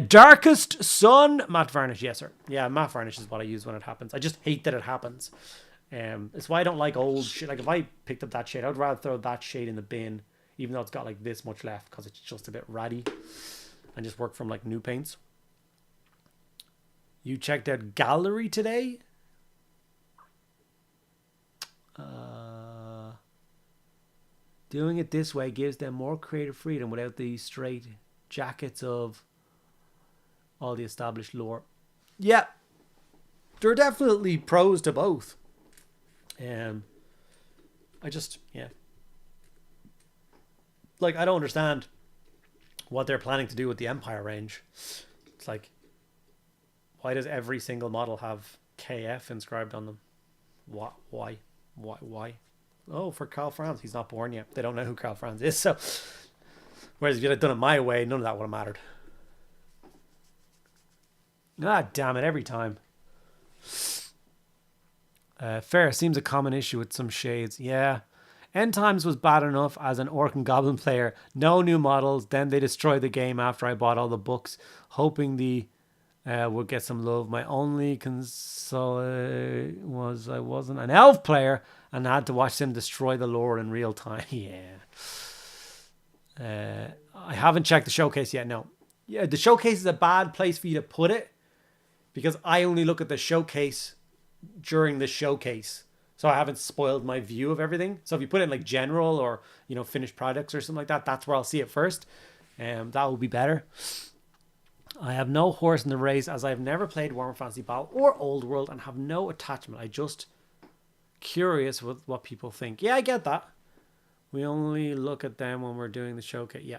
Darkest Sun matte varnish. Yes, sir. Yeah, matte varnish is what I use when it happens. I just hate that it happens. It's why I don't like old shit. Like if I picked up that shade, I would rather throw that shade in the bin, even though it's got like this much left, because it's just a bit ratty, and just work from like new paints. You checked out Gallery today? Doing it this way gives them more creative freedom without the straight jackets of all the established lore. Yeah, there are definitely pros to both. I just, yeah. Like, I don't understand what they're planning to do with the Empire range. It's like, why does every single model have KF inscribed on them? What? Why? Oh, for Karl Franz. He's not born yet. They don't know who Karl Franz is. So, whereas if you'd have done it my way, none of that would have mattered. Ah, damn it, every time. Fair. Seems a common issue with some shades. Yeah. End Times was bad enough as an Orc and Goblin player. No new models. Then they destroyed the game after I bought all the books, hoping the would get some love. My only console was I wasn't an elf player and had to watch them destroy the lore in real time. Yeah. I haven't checked the showcase yet. No. Yeah, the showcase is a bad place for you to put it because I only look at the showcase during the showcase. So I haven't spoiled my view of everything. So if you put it in like general or, you know, finished products or something like that, that's where I'll see it first. That will be better. I have no horse in the race as I've never played Warhammer Fantasy Battle or Old World and have no attachment. I just curious with what people think. Yeah, I get that. We only look at them when we're doing the showcase. Yeah.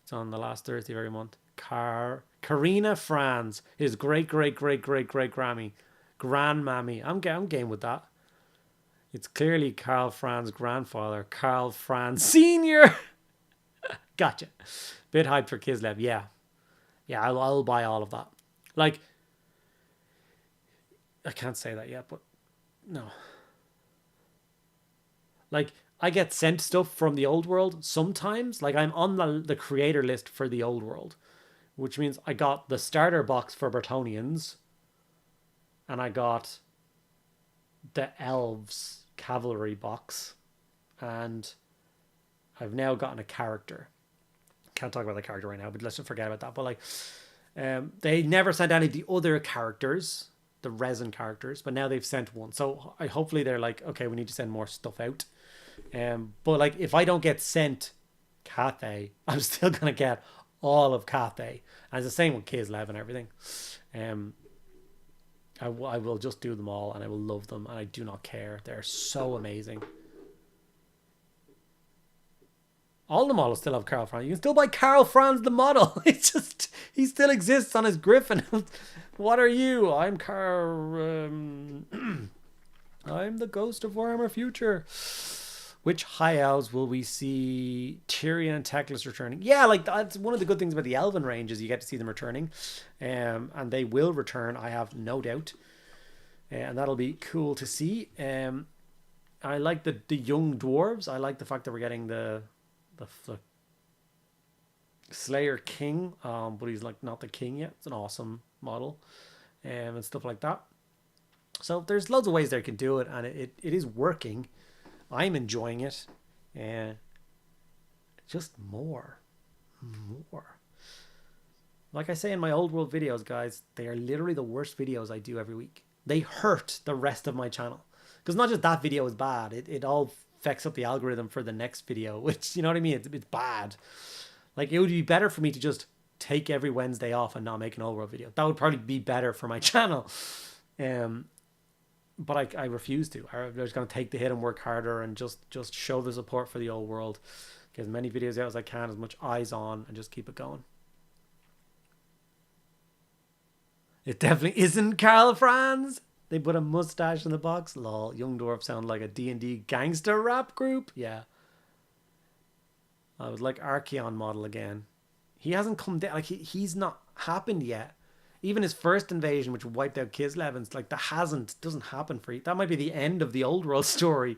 It's on the last Thursday of every month. Karina Franz, his great Grammy, grandmammy. I'm game with that. It's clearly Karl Franz's grandfather, Karl Franz Senior. Gotcha. Bit hyped for Kislev. Yeah, I'll buy all of that. Like, I can't say that yet, but no. Like, I get sent stuff from the old world sometimes. Like, I'm on the creator list for the old world, which means I got the starter box for Bretonnians, and I got the elves cavalry box, and I've now gotten a character. Can't talk about the character right now, but let's just forget about that. But like, they never sent any of the other characters, the resin characters, but now they've sent one. So hopefully they're like, okay, we need to send more stuff out. But like, if I don't get sent Cathay, I'm still gonna get all of Cathay, and it's the same with Kislev and everything. I will just do them all, and I will love them, and I do not care. They're so amazing. All the models still have Karl Franz. You can still buy Karl Franz the model. It's just, he still exists on his griffin. What are you? I'm I'm the ghost of Warhammer Future. Which high elves will we see Tyrion and Teclis returning? Yeah, like, that's one of the good things about the Elven range, is you get to see them returning. And they will return, I have no doubt. And that'll be cool to see. I like the young dwarves. I like the fact that we're getting the Slayer King, but he's like not the king yet. It's an awesome model, and stuff like that. So there's loads of ways they can do it, and it is working. I'm enjoying it, and just more. Like I say in my old world videos, guys, they are literally the worst videos I do every week. They hurt the rest of my channel, because not just that video is bad, it all affects up the algorithm for the next video, which, you know what I mean, it's bad. Like, it would be better for me to just take every Wednesday off and not make an old world video. That would probably be better for my channel. But I refuse to. I'm just going to take the hit and work harder and just show the support for the old world, get as many videos out as I can, as much eyes on, and just keep it going. It definitely isn't Karl Franz. They put a mustache in the box. Lol. Young dwarf sound like a D&D gangster rap group. Yeah. I was like Archeon model again. He hasn't come down. Like, he's not happened yet. Even his first invasion, which wiped out Kislev, and like, doesn't happen for you. That might be the end of the old world story.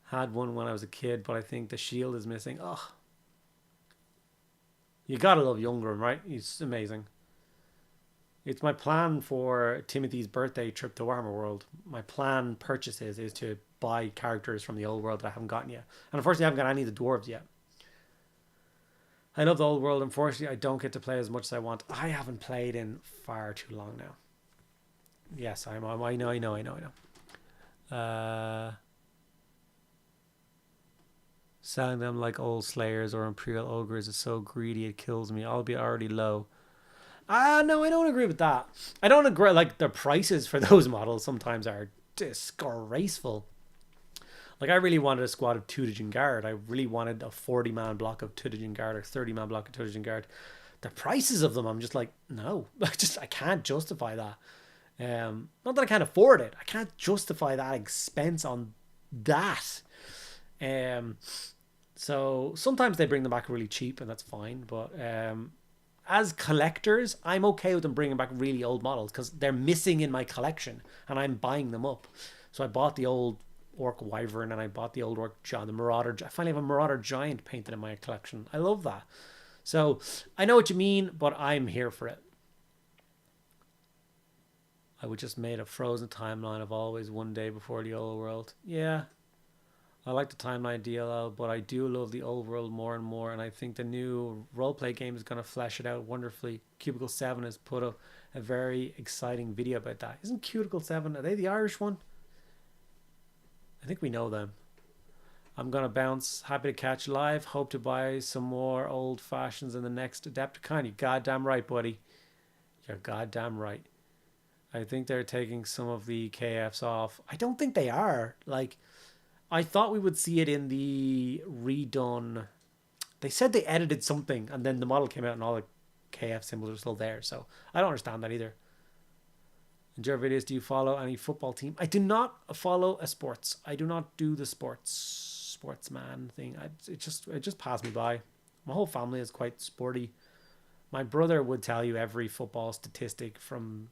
Had one when I was a kid, but I think the shield is missing. Ugh. You gotta love Youngrim, right? He's amazing. It's my plan for Timothy's birthday trip to Warhammer World. My plan purchases is to buy characters from the old world that I haven't gotten yet. And unfortunately, I haven't got any of the dwarves yet. I love the old world. Unfortunately, I don't get to play as much as I want. I haven't played in far too long now. Yes, I know. Selling them like old Slayers or Imperial Ogres is so greedy it kills me. I'll be already low. No, I don't agree with that. I don't agree. Like, the prices for those models sometimes are disgraceful. Like, I really wanted a squad of Tudijin Guard. I really wanted a 40-man block of Tudijin Guard or 30-man block of Tudijin Guard. The prices of them, I'm just like, no. I can't justify that. Not that I can't afford it. I can't justify that expense on that. So sometimes they bring them back really cheap, and that's fine. But as collectors, I'm okay with them bringing back really old models, because they're missing in my collection, and I'm buying them up. So I bought the old Orc Wyvern, and I bought the old Orc Giant, the Marauder. I finally have a Marauder Giant painted in my collection. I love that. So I know what you mean, but I'm here for it. I would just made a frozen timeline of always one day before the old world. Yeah, I like the timeline DLL, but I do love the old world more and more, and I think the new roleplay game is going to flesh it out wonderfully. Cubicle 7 has put up a very exciting video about that. Isn't Cubicle 7, are they the Irish one? I think we know them. I'm going to bounce. Happy to catch live. Hope to buy some more old fashions in the next Adepticon. You're goddamn right, buddy. You're goddamn right. I think they're taking some of the KFs off. I don't think they are. Like, I thought we would see it in the redone They said they edited something, and then the model came out and all the KF symbols are still there. So I don't understand that either. In your videos, do you follow any football team? I do not follow a sports. I do not do the sportsman thing. It just passed me by. My whole family is quite sporty. My brother would tell you every football statistic from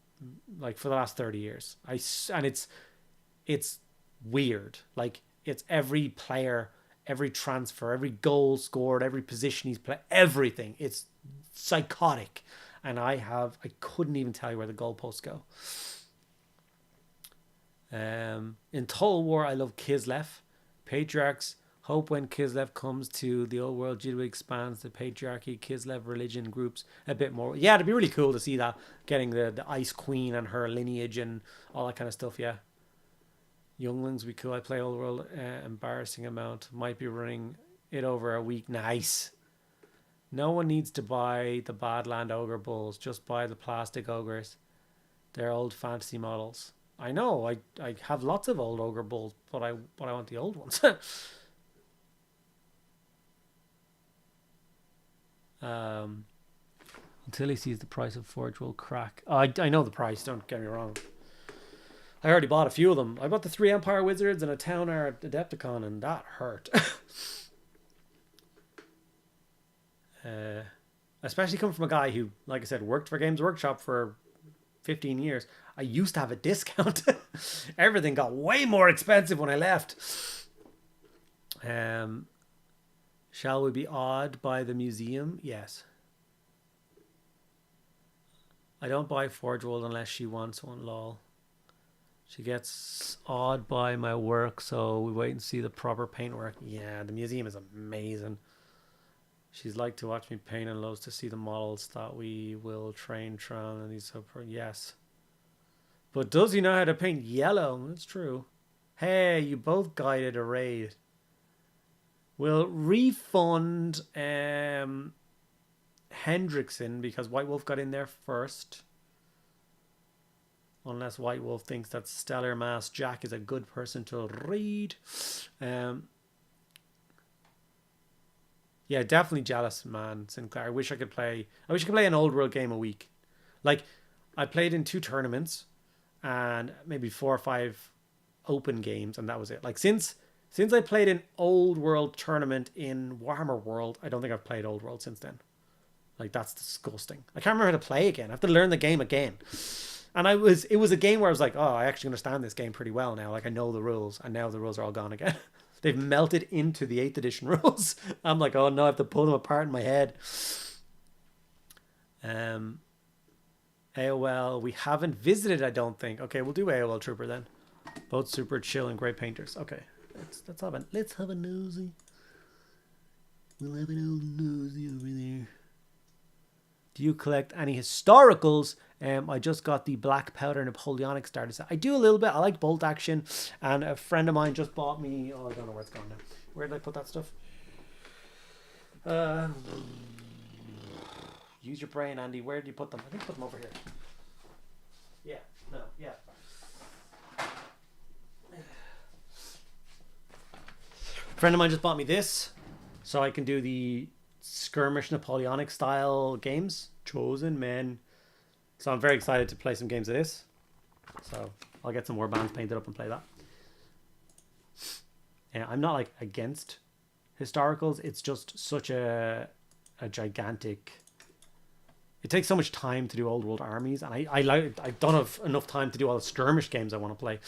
like for the last 30 years. And it's weird. Like it's every player, every transfer, every goal scored, every position he's played, everything. It's psychotic. And I couldn't even tell you where the goalposts go. In Total War, I love Kislev. Patriarchs hope when Kislev comes to the old world, Jiddu expands the patriarchy, Kislev religion groups a bit more. Yeah, it'd be really cool to see that, getting the Ice Queen and her lineage and all that kind of stuff, yeah. Younglings be cool. I play old world embarrassing amount. Might be running it over a week. Nice. No one needs to buy the Badland Ogre Bulls. Just buy the plastic ogres. They're old fantasy models. I know. I have lots of old Ogre Bulls, but I want the old ones. Until he sees the price of Forge will crack. I know the price. Don't get me wrong. I already bought a few of them. I bought the 3 Empire Wizards and a Town Art Adepticon, and that hurt. Especially coming from a guy who, like I said, worked for Games Workshop for 15 years. I used to have a discount. Everything got way more expensive when I left. Shall we be awed by the museum? Yes. I don't buy Forge World unless she wants one, lol. She gets awed by my work, so we wait and see the proper paintwork. Yeah, the museum is amazing. She's like to watch me paint and loves to see the models that we will train Tron and these. Yes. But does he know how to paint yellow? That's true. Hey, you both guided a raid. We'll refund Hendrickson because White Wolf got in there first. Unless White Wolf thinks that Stellar Mass Jack is a good person to read. Yeah, definitely jealous, man, Sinclair. I wish I could play an old world game a week. Like, I played in 2 tournaments and maybe 4 or 5 open games, and that was it. Like, since I played an old world tournament in Warhammer World, I don't think I've played old world since then. Like, that's disgusting. I can't remember how to play again. I have to learn the game again. And it was a game where I was like, oh, I actually understand this game pretty well now. Like, I know the rules, and now the rules are all gone again. They've melted into the 8th edition rules. I'm like, oh no, I have to pull them apart in my head. AOL, we haven't visited, I don't think. Okay, we'll do AOL Trooper then. Both super chill and great painters. Okay, let's have a nosy. We'll have an old nosy over there. Do you collect any historicals? I just got the Black Powder Napoleonic starter set. I do a little bit. I like bolt action. And a friend of mine just bought me... Oh, I don't know where it's gone now. Where did I put that stuff? Use your brain, Andy. Where did you put them? I think I put them over here. Yeah. No. Yeah. A friend of mine just bought me this. So I can do the skirmish Napoleonic style games. Chosen Men. So I'm very excited to play some games of this. So I'll get some more bands painted up and play that. And I'm not like against historicals. It's just such a gigantic... It takes so much time to do old world armies. And I don't have enough time to do all the skirmish games I want to play.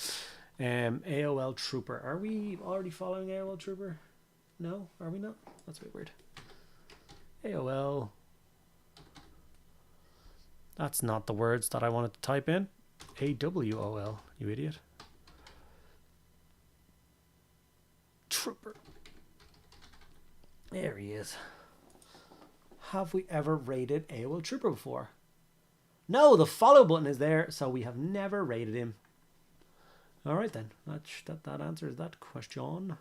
AOL Trooper. Are we already following AOL Trooper? No? Are we not? That's a bit weird. AOL... That's not the words that I wanted to type in. AWOL, you idiot. Trooper. There he is. Have we ever raided AOL Trooper before? No, the follow button is there, so we have never raided him. All right then, that answers that question.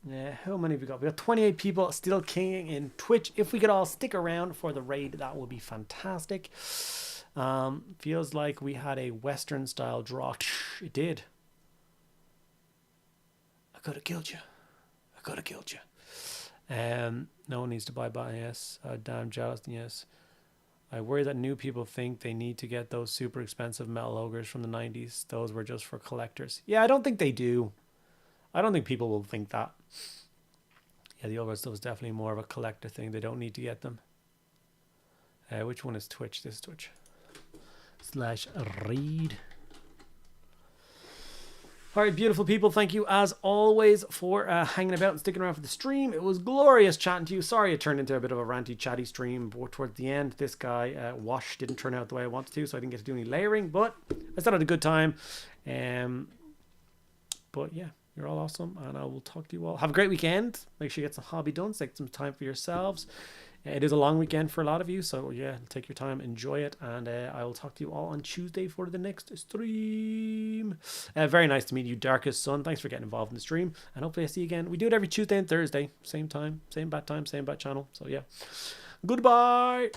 Yeah, how many have we got? We got 28 people still kinging in Twitch. If we could all stick around for the raid, that would be fantastic. Feels like we had a Western style draw. It did. A could have killed you. I could have killed you. No one needs to buy yes. Damn jealous, yes. I worry that new people think they need to get those super expensive metal ogres from the 90s. Those were just for collectors. Yeah, I don't think they do. I don't think people will think that. Yeah, the ogre stuff is definitely more of a collector thing. They don't need to get them. Which one is Twitch? This is Twitch. /read. All right, beautiful people. Thank you as always for hanging about and sticking around for the stream. It was glorious chatting to you. Sorry it turned into a bit of a ranty, chatty stream towards the end. This guy, Wash, didn't turn out the way I wanted to, so I didn't get to do any layering, but I still had a good time. But yeah, you're all awesome, and I will talk to you all. Have a great weekend. Make sure you get some hobby done. Take some time for yourselves. It is a long weekend for a lot of you, so yeah, take your time, enjoy it, and I will talk to you all on Tuesday for the next stream. Very nice to meet you, Darkest Sun. Thanks for getting involved in the stream, and hopefully I see you again. We do it every Tuesday and Thursday, same time, same bat channel. So yeah, goodbye.